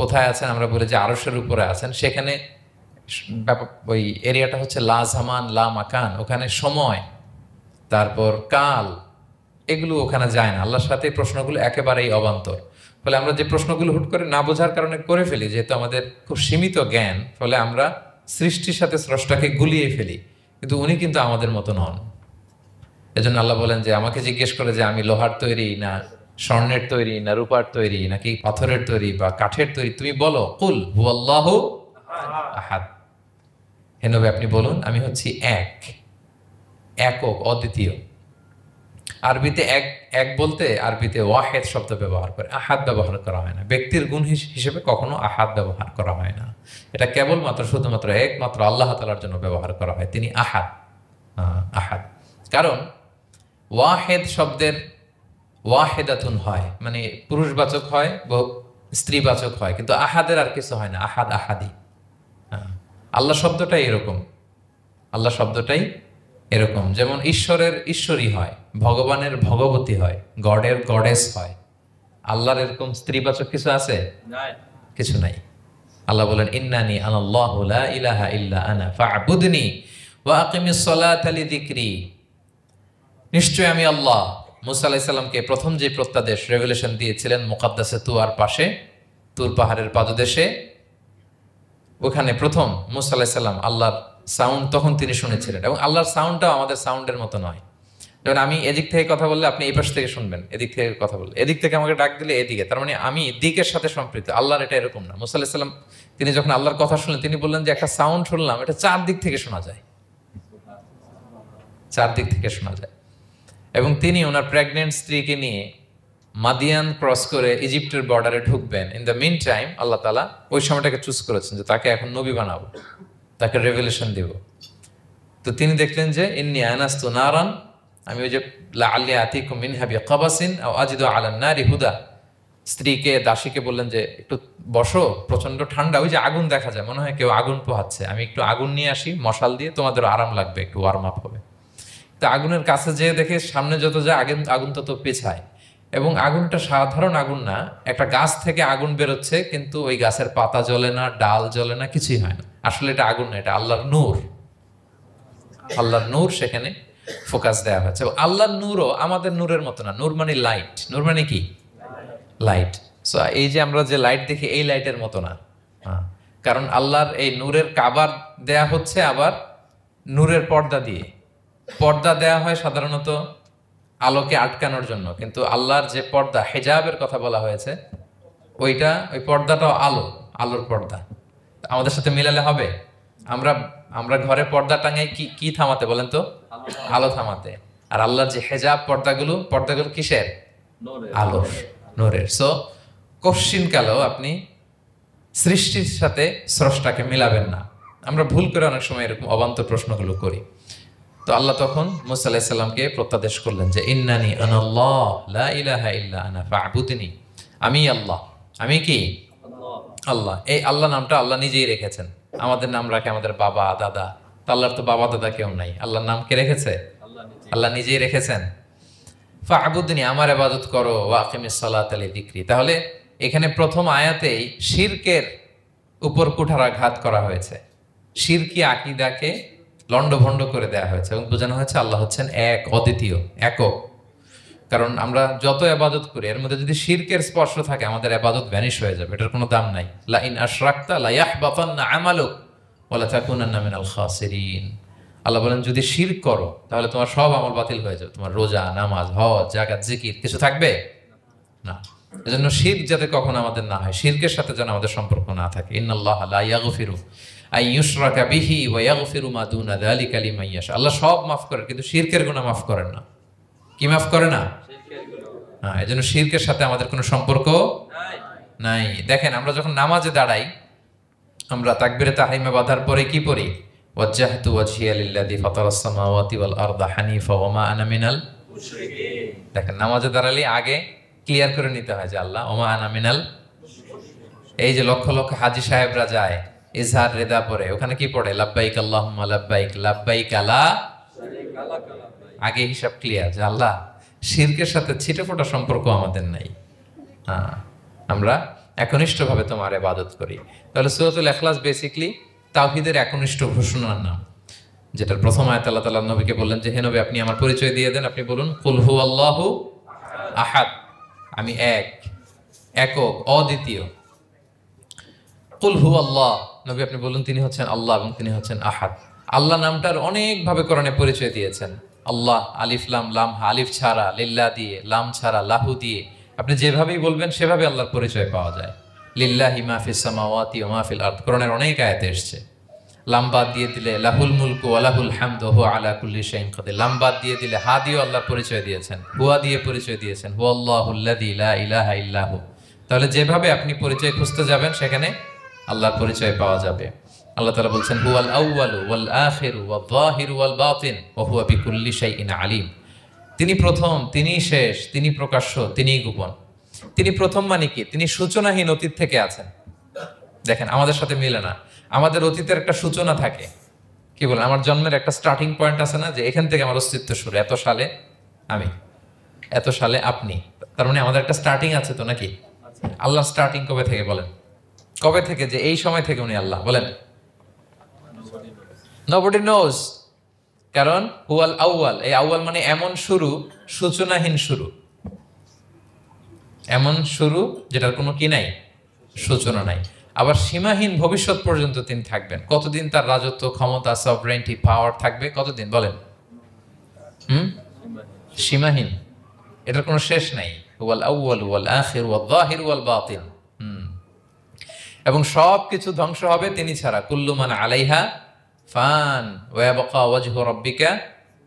কোথায় আছেন? আমরা বলি যে আরশের উপরে আছেন। সেখানে ওই এরিয়াটা হচ্ছে লা জামান লা মাকান, ওখানে সময়, তারপর কাল, এগুলো ওখানে যায় না। আল্লাহর সাথে এই প্রশ্নগুলো একেবারেই অবান্তর। ফলে আমরা যে প্রশ্নগুলো হুট করে না বোঝার কারণে করে ফেলি, যেহেতু আমাদের খুব সীমিত জ্ঞান, ফলে আমরা সৃষ্টির সাথে স্রষ্টাকে গুলিয়ে ফেলি। কিন্তু উনি কিন্তু আমাদের মতো নন। এজন্য আল্লাহ বলেন যে আমাকে জিজ্ঞেস করে যে আমি লোহার তৈরি, না স্বর্ণের তৈরি, না রূপার তৈরি, নাকি পাথরের তৈরি বা কাঠের তৈরি, তুমি বলো কুল হুয়াল্লাহু আহাদ। হে নবী আপনি বলুন আমি হচ্ছি এক, একক, অদ্বিতীয়। আরবিতে এক এক বলতে আরবিতে ওয়াহেদ শব্দ ব্যবহার করে, আহাদ ব্যবহার করা হয় না। ব্যক্তির গুণ হিসেবে কখনো আহাদ ব্যবহার করা হয় না। এটা কেবলমাত্র শুধুমাত্র একমাত্র আল্লাহ তাআলার জন্য ব্যবহার করা হয়, তিনি আহাদ। আহাদ কারণ ওয়াহেদ শব্দের ওয়াহেদাতুন হয়, মানে পুরুষবাচক হয়, স্ত্রীবাচক হয়, কিন্তু আহাদের আর কিছু হয় না, আহাদ আহাদি। আল্লাহ শব্দটাই এরকম, আল্লাহ শব্দটাই এরকম। যেমন ঈশ্বরের ঈশ্বরী হয়, ভগবানের ভগবতী হয়, গডের গডেস হয়। আল্লাহর এরকম স্ত্রীবাচক কিছু আছে? কিছু নাই। আল্লাহ বলেন ইন্নানি আনাল্লাহু লা ইলাহা ইল্লা আনা ফা'বুদনি ওয়া আকিমিস সালাতা লিযিকরি। নিশ্চয় আমি আল্লাহ। মুসা আলাইহিস সালামকে প্রথম যে প্রত্যাদেশ রেভেলেশন দিয়েছিলেন মুকাদ্দাসে তুয়ার পাশে, তুর পাহাড়ের পাদদেশে, ওখানে প্রথম মুসা আলাইহিস সালাম আল্লাহর সাউন্ড তখন তিনি শুনেছিলেন। এবং আল্লাহর সাউন্ডটাও আমাদের সাউন্ডের মতো নয়। যেমন আমি এদিক থেকে কথা বললে আপনি এই পাশ থেকে শুনবেন, এদিক থেকে কথা বললে, এদিক থেকে আমাকে ডাক দিলে এদিকে, তার মানে আমি দিকের সাথে সম্পৃক্ত। আল্লাহর এটা এরকম না। মুসা আলাইহিস সালাম তিনি যখন আল্লাহর কথা শুনলেন, তিনি বললেন যে একটা সাউন্ড শুনলাম, এটা চারদিক থেকে শোনা যায়, চারদিক থেকে শোনা যায়। এবং তিনি ওনার প্রেগনেন্ট স্ত্রীকে নিয়ে মাদিয়ান ক্রস করে ইজিপ্টের বর্ডারে ঢুকবেন। ইন দ্য মিন টাইম আল্লাহ তাআলা ওই সময়টাকে চুজ করেছেন যে তাকে এখন নবী বানাবো, তাকে রেভেলেশন দিব। তো তিনি দেখলেন যে ইন্নী আনাস্তু নারান, আমি ওই যে লাআল্লি আতিকুম মিনহা বিকাবাসিন আও আজিদু আলান নারি হুদা, স্ত্রীকে দাসীকে বললেন যে একটু বসো, প্রচন্ড ঠান্ডা, ওই যে আগুন দেখা যায়, মনে হয় কেউ আগুন পোহাচ্ছে, আমি একটু আগুন নিয়ে আসি মশাল দিয়ে, তোমাদের আরাম লাগবে, একটু ওয়ার্ম আপ হবে। তো আগুনের কাছে যেয়ে দেখে সামনে যত যায় আগুন আগুন তত পেছায়, এবং আগুনটা সাধারণ আগুন না, একটা গাছ থেকে আগুন বেরোচ্ছে, কিন্তু ওই গাছের পাতা জ্বলে না, ডাল জ্বলে না, কিছুই হয় না। আসলে এটা আগুন না, এটা আল্লাহর নূর। আল্লাহর নূর সেখানে ফোকাস দেওয়া হয়েছে। আল্লাহর নূরও আমাদের নূরের মতো না। নূর মানে লাইট, নূর মানে কি? লাইট। সো এই যে আমরা যে লাইট দেখি, এই লাইটের মতো না। হ্যাঁ, কারণ আল্লাহর এই নূরের কাবার দেয়া হচ্ছে আবার নূরের পর্দা দিয়ে। পর্দা দেয়া হয় সাধারণত আলোকে আটকানোর জন্য, কিন্তু আল্লাহর যে পর্দা, হেজাবের কথা বলা হয়েছে, ওই পর্দাটাও আলোর পর্দা। আমাদের সাথে মিলালে হবে। আমরা আমরা ঘরে পর্দা টাঙাই কি কি থামাতে বলেন তো? আলো থামাতে। আর আল্লাহর যে হেজাব পর্দাগুলো কিসের? আলোর, নূরের। সো কশ্চিন কালেও আপনি সৃষ্টির সাথে স্রষ্টাকে মিলাবেন না। আমরা ভুল করে অনেক সময় এরকম অবান্তর প্রশ্নগুলো করি। তো আল্লাহ তখন মুসা আলাইহিস সালামকে প্রত্যাদেশ করলেন যে ইন্নানি আনাল্লাহ লা ইলাহা ইল্লা আনা ফা'বুদনি, আমি আল্লাহ। আমি কি? আল্লাহ। এই আল্লাহ নামটা আল্লাহ নিজেই রেখেছেন। আমাদের নাম রাখে আমাদের বাবা দাদা, তো আল্লাহর তো বাবা দাদা কেউ নাই। আল্লাহর নাম কে রেখেছে? আল্লাহ নিজেই রেখেছেন। ফা'বুদনি, আমার ইবাদত করো, ওয়া আকিমিস সালাতা লিযিকরি। তাহলে এখানে প্রথম আয়াতেই শিরকের উপর কুঠারাঘাত করা হয়েছে, শিরকি আকীদাকে লন্ডভন্ড করে দেয়া হয়েছে, এবং বোঝানো হয়েছে আল্লাহ হচ্ছেন এক, অদ্বিতীয়, একক। কারণ আমরা যত ইবাদত করি, এর মধ্যে যদি শিরকের স্পর্শ থাকে, আমাদের ইবাদত ভ্যানিশ হয়ে যাবে, এটার কোনো দাম নাই। লা ইন আশরাকতা লা ইয়াহবাতান্না আমালুক ওয়া লা তাকুনান্না মিনাল খাসিরিন। আল্লাহ বলেন যদি শিরক করো তাহলে তোমার সব আমল বাতিল হয়ে যাবে, তোমার রোজা, নামাজ, হজ, যাকাত, জিকির কিছু থাকবে না। এজন্য শিরক যাতে কখনো আমাদের না হয়, শিরকের সাথে যেন আমাদের সম্পর্ক না থাকে। ইন্নাল্লাহা লা ইয়াগফিরু আন ইউশরাকা বিহি ওয়া ইয়াগফিরু মা দুনা যালিকা লিমান ইয়াশা। আল্লাহ সব মাফ করেন, কিন্তু শিরকের গুনাহ মাফ করেন না। কি মাফ করে না? হ্যাঁ, এজন্য শিরকের সাথে আমাদের কোনো সম্পর্ক নাই। দেখেন, আমরা যখন নামাজে দাঁড়াই, আমরা তাকবীরে তাহরিমা বাঁধার পরে কি পড়ি? ওয়াজ্জাহতু ওয়াজহিয়া লিল্লাযী ফাতারাস সামাওয়াতি ওয়াল আরদা হানিফা ওয়া মা আনা মিনাল মুশরিকিন। দেখেন, নামাজে দাঁড়ালে আগে ক্লিয়ার করে নিতে হয় যে আল্লাহ ওয়া মা আনা মিনাল। এই যে লক্ষ লক্ষ হাজী সাহেবরা যায় ইজহার রেদা পরে, ওখানে কি পড়ে? লাব্বাইক আল্লাহুম্মা লাব্বাইক লাব্বাইক লা শারীকা লাক। আগে হিসাব ক্লিয়ার যে আল্লাহ শিরকের সাথে ছিটেফোঁটা সম্পর্ক আমাদের নাই। হ্যাঁ, আমরা একনিষ্ঠভাবে তোমার ইবাদত করি। তাহলে সূরাতুল ইখলাস বেসিক্যালি তাওহীদের একনিষ্ঠ ঘোষণার নাম, যেটার প্রথম আয়াত আল্লাহ তাআলা নবীকে বললেন যে হে নবী, আপনি আমার পরিচয় দিয়ে দেন, আপনি বলুন কুল হুয়াল্লাহু আহাদ, আমি এক, একক, অদ্বিতীয়। কুল হুয়াল্লাহ, নবী আপনি বলুন তিনি হচ্ছেন আল্লাহ এবং তিনি হচ্ছেন আহাদ। আল্লাহ নামটার অনেকভাবে কোরআনে পরিচয় দিয়েছেন। আল্লাহ আলিফ লাম, লাম আলিফ ছাড়া, লিল্লাহ দিয়ে, লাম ছাড়া, লাহু দিয়ে, আপনি যেভাবেই বলবেন সেভাবে আল্লাহর পরিচয় পাওয়া যায়। লিল্লাহি মা ফিস সামাওয়াতি ওয়া মা ফিল আরদ, কোরআনের অনেক আয়াতে এসেছে। লাম বাদ দিয়ে দিলে লাহুল মুলকু ওয়া লাহুল হামদু হুয়া আলা কুল্লি শাইইন কাদির। লাম বাদ দিয়ে দিলে হা দিয়ে আল্লাহর পরিচয় দিয়েছেন, হুয়া দিয়ে পরিচয় দিয়েছেন, হুয়াল্লাহুল্লাযী লা ইলাহা ইল্লাহু। তাহলে যেভাবে আপনি পরিচয় খুঁজতে যাবেন সেখানে আল্লাহর পরিচয় পাওয়া যাবে। আল্লাহ তাআলা বলছেন হুয়াল আউয়ালু ওয়াল আখিরু ওয়াল যাহিরু ওয়াল বাতিন ওয়া হুয়া বিকুল্লি শাইইন আলিম। তিনি প্রথম, তিনি শেষ, তিনি প্রকাশ্য, তিনি গোপন। তিনি প্রথম মানে কি? তিনি সূচনাহীন অতীত থেকে আছেন। দেখেন, আমাদের সাথে মিলে না। আমাদের অতীতের একটা সূচনা থাকে, কি বলেন, আমার জন্মের একটা স্টার্টিং পয়েন্ট আছে না, যে এখান থেকে আমার অস্তিত্ব শুরু, এত সালে আমি, এত সালে আপনি। তার মানে আমাদের একটা স্টার্টিং আছে তো, নাকি? আল্লাহ স্টার্টিং কবে থেকে বলেন? কবে থেকে? যে এই সময় থেকে উনি আল্লাহ, বলেন। Nobody knows, কারণ হুয়াল আউয়াল, এই আউয়াল মানে এমন শুরু, সূচনাহীন শুরু, এমন শুরু যেটার কোনো কি নাই, সূচনা নাই। আবার সীমাহীন ভবিষ্যৎ পর্যন্ত তিনি থাকবেন। কতদিন তার রাজত্ব, ক্ষমতা, সভরেন্টি, পাওয়ার থাকবে? কতদিন বলেন? সীমাহীন, এটার কোনো শেষ নাই। হুয়াল আউয়াল ওয়াল আখির ওয়াল যাহির ওয়াল বাতিন। এবং সব কিছু ধ্বংস হবে তিনি ছাড়া। কুল্লু মান আলাইহা ফান ওয়া ইয়াবকা ওয়াজহু রাব্বিকা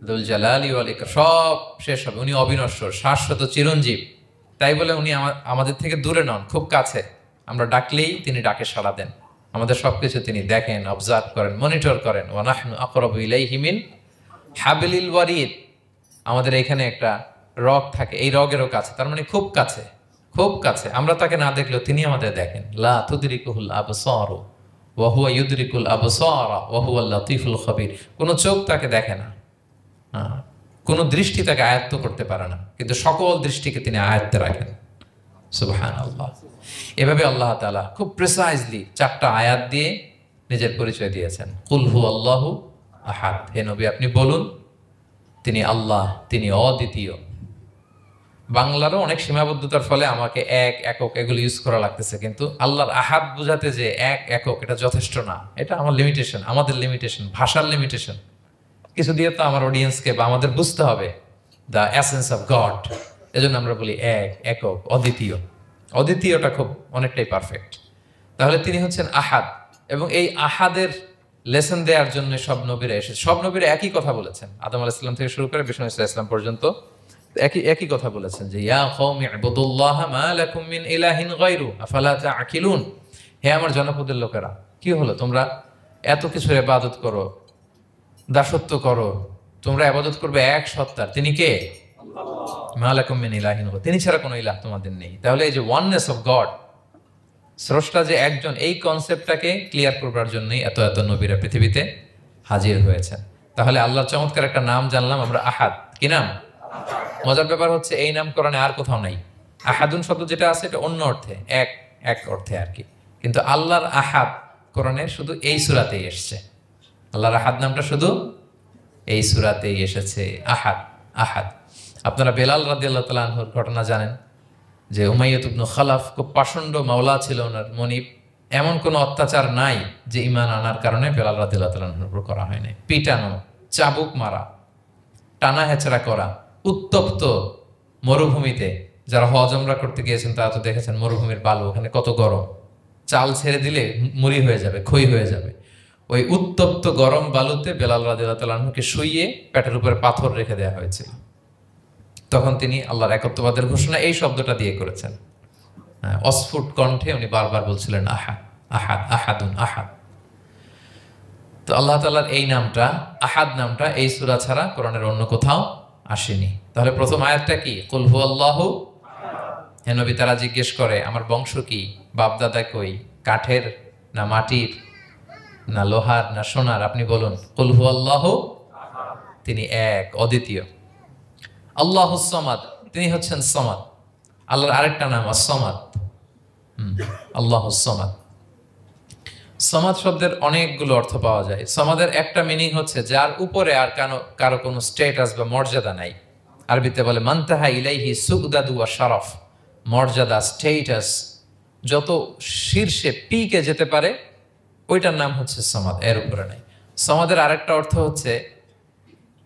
যুল জালালি ওয়াল ইকরাম। সব শেষ হবে, উনি অবিনশ্বর, শাশ্বত, চিরঞ্জীব। তাই বলে উনি আমাদের থেকে দূরে নন, খুব কাছে। আমরা ডাকলেই তিনি ডাকে সাড়া দেন। আমাদের সবকিছু তিনি দেখেন, অবজার্ভ করেন, মনিটর করেন। ওয়া নাহনু আকরাবু ইলাইহি মিন হাবলিল ওয়ারিদ। আমাদের এখানে একটা রগ থাকে, এই রগেরও কাছে, তার মানে খুব কাছে, খুব কাছে, আমরা তাকে না দেখলেও তিনি আমাদের দেখেন। লা তুদরিকুহুল আবসার ওয়া হুয়া ইউদরিকুল আবসার ওয়া হুয়াল লাতীফুল খবীর। কোনো চোখ তাকে দেখে না, কোনো দৃষ্টি তাকে আয়ত্ত করতে পারে না, কিন্তু সকল দৃষ্টিকে তিনি আয়ত্তে রাখেন। সুবহানাল্লাহ। এভাবে আল্লাহ তাআলা খুব প্রিসাইজলি 4টা আয়াত দিয়ে নিজের পরিচয় দিয়েছেন। কুল হুয়াল্লাহু আহাদ, হে নবী আপনি বলুন তিনি আল্লাহ, তিনি অদ্বিতীয়। বাংলারও অনেক সীমাবদ্ধতার ফলে আমাকে এক, একক এগুলো ইউজ করা লাগতেছে, কিন্তু আল্লাহর আহাদ বোঝাতে যে এক, একক এটা যথেষ্ট না। এটা আমার লিমিটেশন, আমাদের লিমিটেশন, ভাষার লিমিটেশন। কিছু দিয়ে তো আমার অডিয়েন্সকে বা আমাদের বুঝতে হবে দ্য এসেন্স অফ গড। এজন্য আমরা বলি এক, একক, অদ্বিতীয়। অদ্বিতীয়টা খুব অনেকটাই পারফেক্ট। তাহলে তিনি হচ্ছেন আহাদ, এবং এই আহাদের লেসন দেওয়ার জন্য সব নবীরা এসেছে। সব নবীরা একই কথা বলেছেন, আদম আলাইহিস সালাম থেকে শুরু করে বিষ্ণু আলাইহিস সালাম পর্যন্ত একই কথা বলেছেন যে ইয়া কওমি ইবুদুল্লাহ মা লাকুম মিন ইলাহিন গায়রু আফালা তাআকিলুন। হে আমার জনপদের লোকেরা, কি হলো তোমরা এত কিছুর ইবাদত করো, দাসত্ব করো, তোমরা ইবাদত করবে এক সত্তার, তিনি কে? মা লাকুম মিন ইলাহিন গায়রু, তিনি ছাড়া কোনো ইলাহ তোমাদের নেই। তাহলে এই যে ওয়াননেস অফ গড, স্রষ্টা যে একজন, এই কনসেপ্টটাকে ক্লিয়ার করবার জন্যই এত এত নবীরা পৃথিবীতে হাজির হয়েছেন। তাহলে আল্লাহর চমৎকার একটা নাম জানলাম আমরা, আহাদ। কি নাম? মজার ব্যাপার হচ্ছে এই নাম কোরআনে আর কোথাও নাই। আহাদুন শব্দ যেটা আছে এটা অন্য অর্থে, এক এক অর্থে আর কি, কিন্তু আল্লাহর আহাদ কোরআনে শুধু এই সূরাতেই এসেছে। আল্লাহর আহাদ নামটা শুধু এই সূরাতেই এসেছে, আহাদ আহাদ। আপনারা বেলাল রাদিয়াল্লাহু তাআলা আনহুর ঘটনা জানেন যে উমাইয়া ইবনে খালাফ খুব পাষণ্ড মাওলা ছিল ওনার, মনিব। এমন কোনো অত্যাচার নাই যে ঈমান আনার কারণে বেলাল রাদিয়াল্লাহু তাআলা আনহুর উপর করা হয় নাই। পিটানো, চাবুক মারা, টানা হেচড়া করা, উত্তপ্ত মরুভূমিতে। যারা হজ উমরা করতে গিয়েছেন তারা তো দেখেছেন মরুভূমির বালু, ওখানে কত গরম, চাল ছেড়ে দিলে মুড়ি হয়ে যাবে, খই হয়ে যাবে। ওই উত্তপ্ত গরম বালুতে বেলাল রাদিয়াল্লাহু তাআলা আনহুকে শুইয়ে পেটের উপরে পাথর রেখে দেওয়া হয়েছিল। তখন তিনি আল্লাহর একত্ববাদের ঘোষণা এই শব্দটা দিয়ে করেছেন। অস্ফুট কণ্ঠে উনি বারবার বলছিলেন আহাদ আহাদ আহাদুন আহাদ। তো আল্লাহ তাআলার এই নামটা, আহাদ নামটা, এই সূরা ছাড়া কোরআনের অন্য কোথাও আসেনি। তাহলে প্রথম আয়াতটা কি? কুল হুয়াল্লাহু। হে নবী তারা জিজ্ঞেস করে আমার বংশ কি, বাপদাদা কই, কাঠের না মাটির না লোহার না সোনার, আপনি বলুন কুল হুয়াল্লাহু, তিনি এক, অদ্বিতীয়। আল্লাহুস সামাদ, তিনি হচ্ছেন সামাদ। আল্লাহর আরেকটা নাম আস-সামাদ, আল্লাহুস সামাদ। সামাদ শব্দের অনেকগুলো অর্থ পাওয়া যায়। সামাদের একটা মিনিং হচ্ছে যার উপরে আর কারো কোনো স্ট্যাটাস বা মর্যাদা নাই। আরবিতে বলে মানতাহা ইলাইহি সুগদাদু ওয়া শারাফ, মর্যাদা, স্ট্যাটাস যত শীর্ষে পিকে যেতে পারে ওইটার নাম হচ্ছে সামাদ, এর উপরে নাই। সামাদের আরেকটা অর্থ হচ্ছে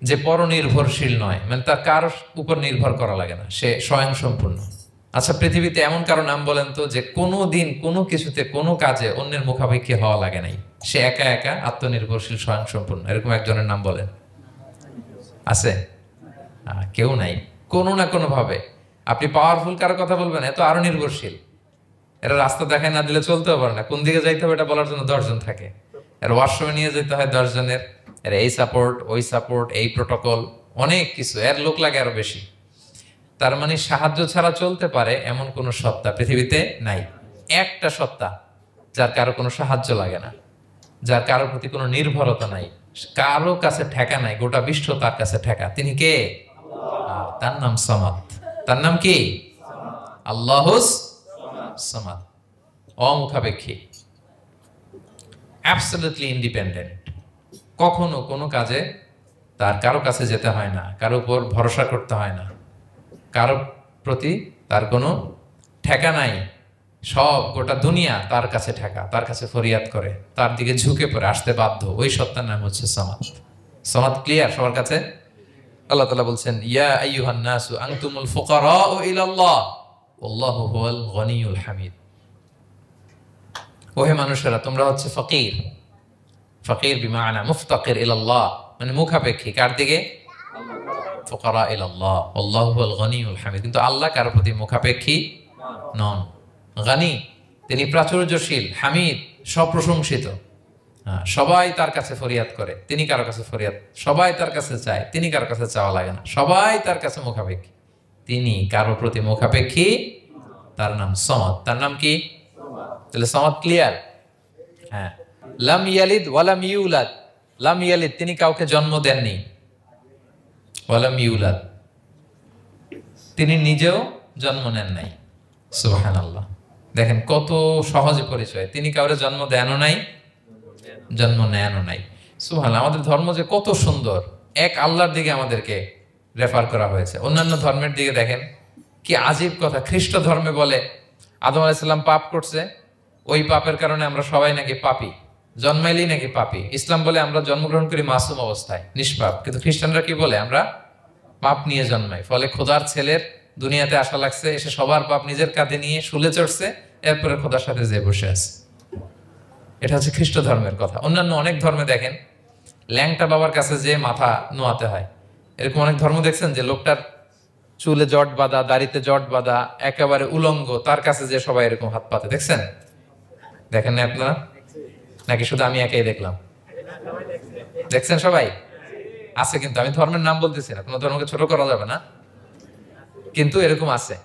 যে পরনির্ভরশীল নয়, মানে তার কারোর উপর নির্ভর করা লাগে না, সে স্বয়ং সম্পূর্ণ। আচ্ছা পৃথিবীতে এমন কারো নাম বলেন তো যে কোনো দিন কোনো কিছুতে কোনো কাজে অন্যের মুখাপেক্ষী হওয়া লাগে নাই, সে একা একা আত্মনির্ভরশীল, স্বয়ং সম্পূর্ণ, এরকম একজনের নাম বলেন? আছে? কেউ নাই। কোনো না কোনো ভাবে আপনি পাওয়ারফুল কারো কথা বলবেন, এত আরো নির্ভরশীল, এরা রাস্তা দেখায় না দিলে চলতেও পারে না, কোন দিকে যাইতে হবে এটা বলার জন্য 10 জন থাকে, এর ওয়াশরুমে নিয়ে যেতে হয় 10 জনের, এর এই সাপোর্ট ওই সাপোর্ট এই প্রোটোকল অনেক কিছু, এর লোক লাগে আরো বেশি। তার মানে সাহায্য ছাড়া চলতে পারে এমন কোন সত্তা পৃথিবীতে নাই। একটা সত্তা যার কারো কোনো সাহায্য লাগে না, যার কারো প্রতি কোনো নির্ভরতা নাই, কারো কাছে ঠেকা নাই, গোটা বিশ্ব তার কাছে ঠেকা, তিনি কে? তার নাম সামাদ। তার নাম কি? আল্লাহুস সামাদ, অমুখাপেক্ষী, অ্যাবসলিউটলি ইন্ডিপেন্ডেন্ট। কখনো কোনো কাজে তার কারো কাছে যেতে হয় না, কারো উপর ভরসা করতে হয় না, কারো প্রতি তার কোনো ঠেকা নাই। সব গোটা দুনিয়া তার কাছে ঠেকা, তার কাছে ফরিয়াদ করে, তার দিকে ঝুঁকে পড়ে আসতে বাধ্য, ওই সত্তার নাম হচ্ছে সামাদ। সামাদ ক্লিয়ার সবার কাছে? আল্লাহ তাআলা বলছেন ইয়া আইয়ুহান নাসু আনতুমুল ফুকারাউ ইলাল্লাহ ওয়াল্লাহু হুয়াল গনিয়ুল হামিদ। ওহে মানুষেরা তোমরা হচ্ছে ফকির। ফকির বিমানা মুফতাকির ইলাল্লাহ, মানে মুখাপেক্ষী কার দিকে? ফুকারা ইলাল্লাহ আল্লাহু হুয়াল গনিয়ুল হামিদ। কিন্তু আল্লাহ কারো প্রতি মুখাপেক্ষী নন। গনি, তিনি প্রাচুর্যশীল, হামিদ, সপ্রশংসিত। সবাই তার কাছে ফরিয়াদ করে, তিনি কারো কাছে ফরিয়াদ, সবাই তার কাছে চায়, তিনি কারো কাছে চাওয়া লাগে না, সবাই তার কাছে মুখাপেক্ষী, তিনি কারো প্রতি মুখাপেক্ষী, তার নাম সমাদ। তার নাম কি? তাহলে সমাদ ক্লিয়ার? হ্যাঁ। লাম ইয়ালিদ ওয়ালাম ইউলাদ, লাম ইয়ালিদ তিনি কাউকে জন্ম দেননি, ওয়ালাম ইউলাদ তিনি নিজেও জন্ম নেন নাই। সুবহানাল্লাহ, দেখেন কত সহজে পরিচয়, তিনি কাউরে জন্ম দেনও নাই, জন্ম নেনও নাই। সুবহানাল্লাহ, আমাদের ধর্ম যে কত সুন্দর, এক আল্লাহর দিকে আমাদেরকে রেফার করা হয়েছে। অন্যান্য ধর্মের দিকে দেখেন কি আজীব কথা, খ্রিস্ট ধর্মে বলে আদম আলাইহিস সালাম পাপ করছে, ওই পাপের কারণে আমরা সবাই নাকি পাপী, জন্মাইলেই নাকি পাপী। ইসলাম বলে আমরা জন্মগ্রহণ করি মাসুম অবস্থায়, নিষ্পাপ, কিন্তু খ্রিস্টানরা কি বলে আমরা পাপ নিয়ে জন্মাই। ফলে খোদার ছেলের দুনিয়াতে আসা লাগছে, এসে সবার পাপ নিজের কাঁধে নিয়ে শুলে চড়ছে, এরপরে খোদার সাথে যে বসে আছে। এটা হচ্ছে খ্রিস্ট ধর্মের কথা। অন্যান্য অনেক ধর্মে দেখেন ল্যাংটা বাবার কাছে যে মাথা নোয়াতে হয়, এরকম অনেক ধর্ম দেখছেন যে লোকটার চুলে জট বাঁধা, দাড়িতে জট বাঁধা, একেবারে উলঙ্গ, তার কাছে যে সবাই এরকম হাত পাতে, দেখছেন? দেখেন না আপনারা? নাকি শুধু আমি একাই দেখলাম? দেখছেন সবাই? আছে, কিন্তু আমি ধর্মের নাম বলতেছি না, কোনো ধর্মকে ছোট করা যাবে না, কিন্তু এরকম আছে।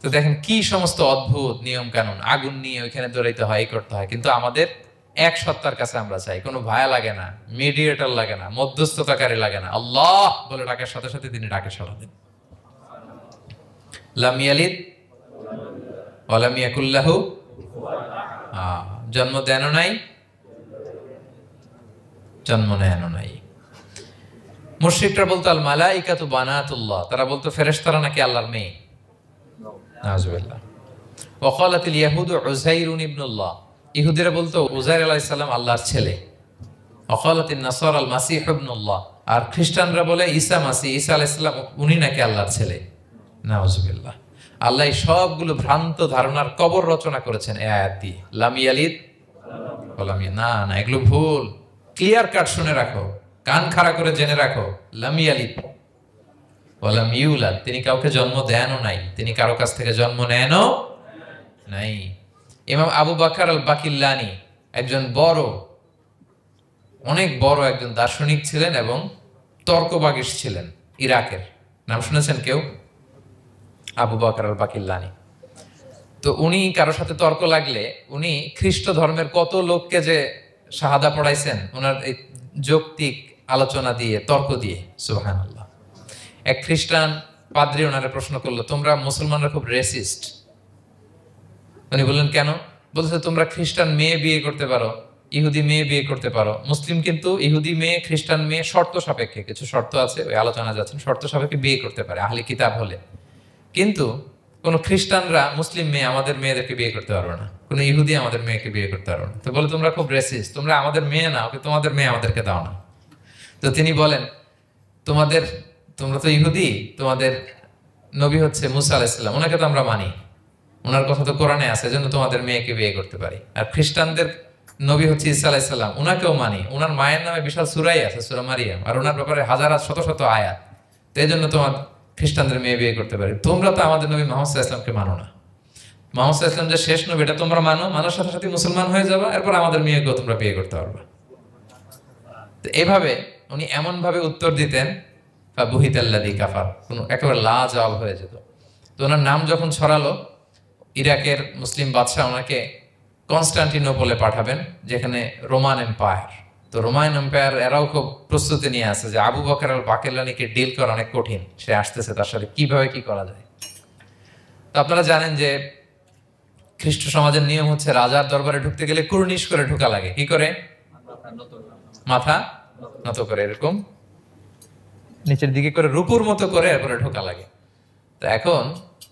তো দেখেন কি সমস্ত অদ্ভুত নিয়ম কানুন, আগুন নিয়ে ওইখানে দৌড়াইতে হয়, এই করতে হয়, কিন্তু আমাদের এক সত্তার কাছে আমরা চাই, কোনো ভায়া লাগে না, মিডিয়েটর লাগে না, মধ্যস্থতাকারী লাগে না, আল্লাহ বলে ডাকার সাথে সাথে তিনি ডাকে সাড়া দেন। লাম ইয়ালিদ ওয়া লাম ইয়াকুল লাহু, জন্ম দেনও নাই, জন্ম নেনও নাই। মুশরিকরা বলতো আল মালাইকাতু বানাতুল্লাহ, তারা বলতো ফেরেশতারা নাকি আল্লাহর মেয়ে। নাউজুবিল্লাহ। ওয়া ক্বালাতিল ইয়াহুদু উযাইরুন ইবনুল্লাহ, ইহুদিরা বলতো উযাইর আলাইহিস সালাম আল্লাহর ছেলে। ওয়া ক্বালাতিন নাসারা আল মাসীহ ইবনুল্লাহ, আর খ্রিস্টানরা বলে ঈসা মাসীহ, ঈসা আলাইহিস সালাম উনি নাকি আল্লাহর ছেলে। নাউজুবিল্লাহ। আল্লাহ সবগুলো ভ্রান্ত ধারণার কবর রচনা করেছেন এই আয়াত দিয়ে। লাম ইয়ালিদ ওয়া লাম না না, এগুলো ভুল। ক্লিয়ার কাট শুনে রাখো, কান খাড়া করে জেনে রাখো, লাম ইয়ালিদ ওয়া লাম ইউলাদ, তিনি কাউকে জন্ম দেনও নাই, তিনি কারো কাছ থেকে জন্ম নেনও নাই। ইমাম আবু বকর আল বাকিল্লানি একজন বড়, অনেক বড় একজন দার্শনিক ছিলেন এবং তর্কবাগীশ ছিলেন, ইরাকের। নাম শুনেছেন কেউ? আবু বকর আল বাকিল্লানি। তো উনি কারোর সাথে তর্ক লাগলে উনি খ্রিস্ট ধর্মের কত লোককে যে শাহাদা পড়াইছেন ওনার এই যৌক্তিক আলোচনা দিয়ে, তর্ক দিয়ে। সুবহানাল্লাহ। এক খ্রিস্টান পাদ্রী ওনারে প্রশ্ন করলো, তোমরা মুসলমানরা খুব রেসিস্ট। উনি বললেন কেন? বলছে তোমরা খ্রিস্টান মেয়ে বিয়ে করতে পারো, ইহুদি মেয়ে বিয়ে করতে পারো, মুসলিম কিন্তু ইহুদি মেয়ে খ্রিস্টান মেয়ে শর্ত সাপেক্ষে, কিছু শর্ত আছে ওই আলোচনা যাচ্ছেন, শর্ত সাপেক্ষে বিয়ে করতে পারে আহলি কিতাব হলে, কিন্তু কোন খ্রিস্টানরা মুসলিম মেয়ে আমাদের মেয়েদেরকে বিয়ে করতে পারবে না, কোন ইহুদি আমাদের মেয়েকে বিয়ে করতে পারবে না। তো বলে তোমরা খুব রেসিস্ট, তোমরা আমাদের মেয়ে না, ওকে তোমাদের মেয়ে আমাদেরকে দাও না। তো তিনি বলেন তোমরা তো ইহুদি, তোমাদের নবী হচ্ছে মুসা আলাইহিস সালাম, ওনাকে তো আমরা মানি, ওনার কথা তো কোরআনে আছে, এজন্য তোমাদের মেয়েকে বিয়ে করতে পারি। আর খ্রিস্টানদের নবী হচ্ছে ঈসা আলাইহিস সালাম, ওনাকেও মানি, ওনার মায়ের নামে বিশাল সূরাই আছে, সূরা মারিয়াম, আর ওনার ব্যাপারে হাজার শত শত আয়াত, তো এই জন্য তোমার খ্রিস্টানদের মেয়ে বিয়ে করতে পারি। তোমরা তো আমাদের নবী মুহাম্মদ সাল্লাল্লাহু আলাইহি ওয়াসাল্লামকে মানো না, মুহাম্মদ সাল্লাল্লাহু আলাইহি ওয়াসাল্লাম যে শেষ নবী এটা তোমরা মানো, মানার সাথে সাথে মুসলমান হয়ে যাবে, এরপর আমাদের মেয়েকেও তোমরা বিয়ে করতে পারবে। তো এভাবে উনি এমন ভাবে উত্তর দিতেন, বুহিতাল্লাযী কাফার, কোনো একেবারে লাজবাব হয়ে যেত। তো ওনার নাম যখন ছড়ালো, ইরাকের মুসলিম বাদশাহ ওনাকে কনস্টান্টিনোপলে পাঠাবেন, যেখানে রোমান এম্পায়ার। তো রোমান এম্পায়ার এরাও খুব প্রস্তুতি নিয়ে আছে যে আবু বকর আল বাকিল্লানিকে ডিল করা অনেক কঠিন, সে আসতেছে, তার সাথে কিভাবে কি করা যায়। তো আপনারা জানেন যে খ্রিস্ট সমাজের নিয়ম হচ্ছে রাজার দরবারে ঢুকতে গেলে কুর্নিশ করে ঢোকা লাগে। কি করে? মাথা নত করে, এরকম নিচের দিকে করে রূপুর মতো করে এরপরে ঢোকা লাগে। তো এখন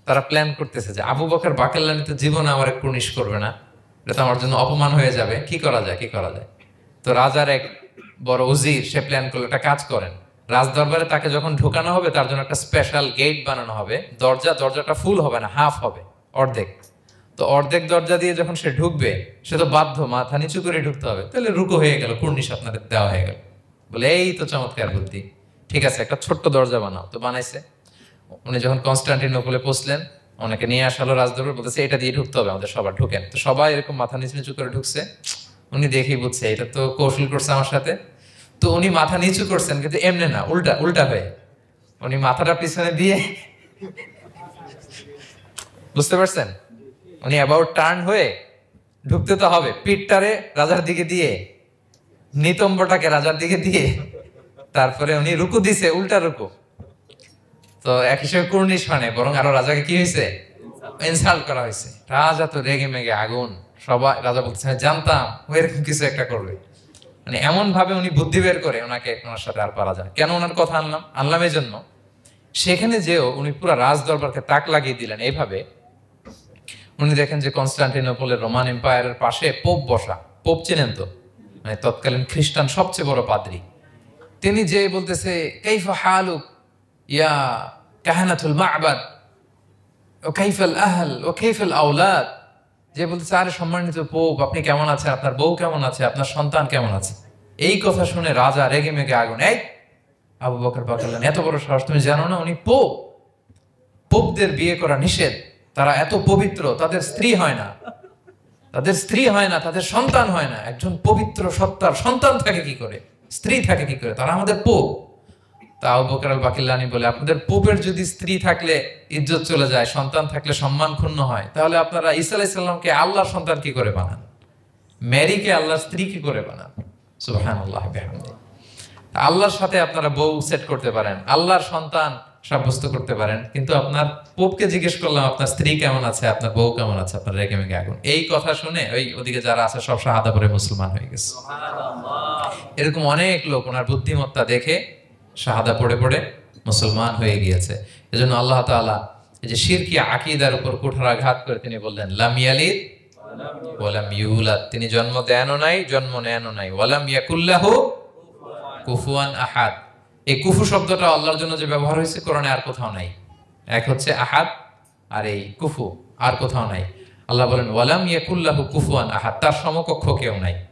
তারা প্ল্যান করতেছে যে আবু বকর বাকিল্লানি তো জীবনে আমার কুর্নিশ করবে না, এটা তো আমার জন্য অপমান হয়ে যাবে, কি করা যায়। তো রাজার এক বড় উজির সে প্ল্যান করলো, একটা কাজ করেন, রাজ দরবারে তাকে যখন ঢোকানো হবে তার জন্য একটা স্পেশাল গেট বানানো হবে, দরজাটা ফুল হবে না, হাফ হবে, অর্ধেক। তো অর্ধেক দরজা দিয়ে যখন সে ঢুকবে, সে তো বাধ্য মাথা নিচু করে ঢুকতে হবে, তাহলে রুকু হয়ে গেল, কুর্নিশ আপনাদের দেওয়া হয়ে গেল। বলে এই তো চমৎকার বুদ্ধি, ঠিক আছে একটা ছোট্ট দরজা বানাও। তো বানাইছে। উনি যখন কনস্টান্টিনোপলে পৌঁছলেন, ওনাকে নিয়ে আসালো রাজদরবার, বলতেছে এটা দিয়ে ঢুকতে হবে আমাদের, সবার ঢুকেন। তো সবাই এরকম মাথা নিচু করে ঢুকছে। উনি দেখেই বুঝছে এটা তো কৌশল করছে আমার সাথে। তো উনি মাথা নিচু করছেন, কিন্তু এমনি না, উল্টা হয়ে উনি মাথাটা পিছনে দিয়ে বুঝতে পারছেন? উনি অ্যাবাউট টার্ন হয়ে ঢুকতে তো হবে, পিঠটারে রাজার দিকে দিয়ে, নিতম্বটাকে রাজার দিকে দিয়ে, তারপরে উনি রুকু দিছে, উল্টা রুকু। তো এক হিসেবে কুর্নিশ মানে, বরং আরো রাজাকে কি হয়েছে, ইনসাল্ট করা হয়েছে। রাজা তো রেগে মেগে আগুন। সবাই, রাজা বলছে জানতাম ও এরকম কিছু একটা করবে। মানে এমন ভাবে উনি বুদ্ধি বের করে ওনাকে, ওনার সাথে আর পারা যায়। কেন ওনার কথা আনলাম এই জন্য, সেখানে যেও উনি পুরো রাজ দরবারকে তাক লাগিয়ে দিলেন এইভাবে। উনি দেখেন যে কনস্টান্টিনোপলের রোমান এম্পায়ারের পাশে পোপ বসা। পোপ চেনেন তো, মানে তৎকালীন খ্রিস্টান সবচেয়ে বড় পাদ্রী। তিনি যে বলতেছে কাইফা হালুক ইয়া কাহানাতুল মা'বাদ ও কাইফাল আহল ও কাইফাল আওলাদ, যে বলতেছে আরে সম্মানিত পোপ, আপনি কেমন আছেন, আপনার বউ কেমন আছে, আপনার সন্তান কেমন আছে। এই কথা শুনে রাজা রেগে মেগে আগুন। এই আবু বকর বললেন, এত বড় সাহস, তুমি জানো না উনি পোপ? পোপদের বিয়ে করা নিষেধ, তারা এত পবিত্র, তাদের স্ত্রী হয় না, তাদের স্ত্রী হয় না, তাদের সন্তান হয় না। একজন পবিত্র সত্তার সন্তান থাকে কি করে, স্ত্রী থাকে কি করে, তারা আমাদের পোপ। তা আবু বকর আল বাকিল্লানি বলে, আপনাদের পোপের যদি স্ত্রী থাকলে ইজ্জত চলে যায়, সন্তান থাকলে সম্মান ক্ষুণ্ণ হয়, তাহলে আপনারা ঈসা আলাইহিস সালামকে আল্লাহর সন্তান কি করে বানান, মেরিকে আল্লাহর স্ত্রী কি করে বানান? সুবহানাল্লাহ বিহামদিহি। আল্লাহর সাথে আপনারা বউ সেট করতে পারেন, আল্লাহর সন্তান সাব্যস্ত করতে পারেন, কিন্তু আপনার পোপকে জিজ্ঞেস করলাম আপনার স্ত্রী কেমন আছে, আপনার বউ কেমন আছে, আপনার রেগে মেগে আগুন। এই কথা শুনে ওই ওদিকে যারা আছে সব শাহাদা পড়ে মুসলমান হয়ে গেছে। এরকম অনেক লোক ওনার বুদ্ধিমত্তা দেখে শাহাদা পড়ে পড়ে মুসলমান হয়ে গিয়েছে। এজন্য আল্লাহ তাআলা এই যে শিরকি আকীদার উপর কুঠারাঘাত করে তিনি বললেন লাম ইয়ালিদ ওয়া লাম ইউলাদ, তিনি জন্ম দেনও নাই, জন্ম নেনও নাই। ওয়া লাম ইয়াকুল্লাহু কুফুয়ান আহাদ, এই কুফু শব্দটা আল্লাহর জন্য যে ব্যবহার হয়েছে কোরআনে আর কোথাও নাই। এক হচ্ছে আহাদ, আর এই কুফু আর কোথাও নাই। আল্লাহ বলেন ওয়া লাম ইয়াকুল্লাহু কুফুয়ান আহাদ, তার সমকক্ষ কেউ নাই।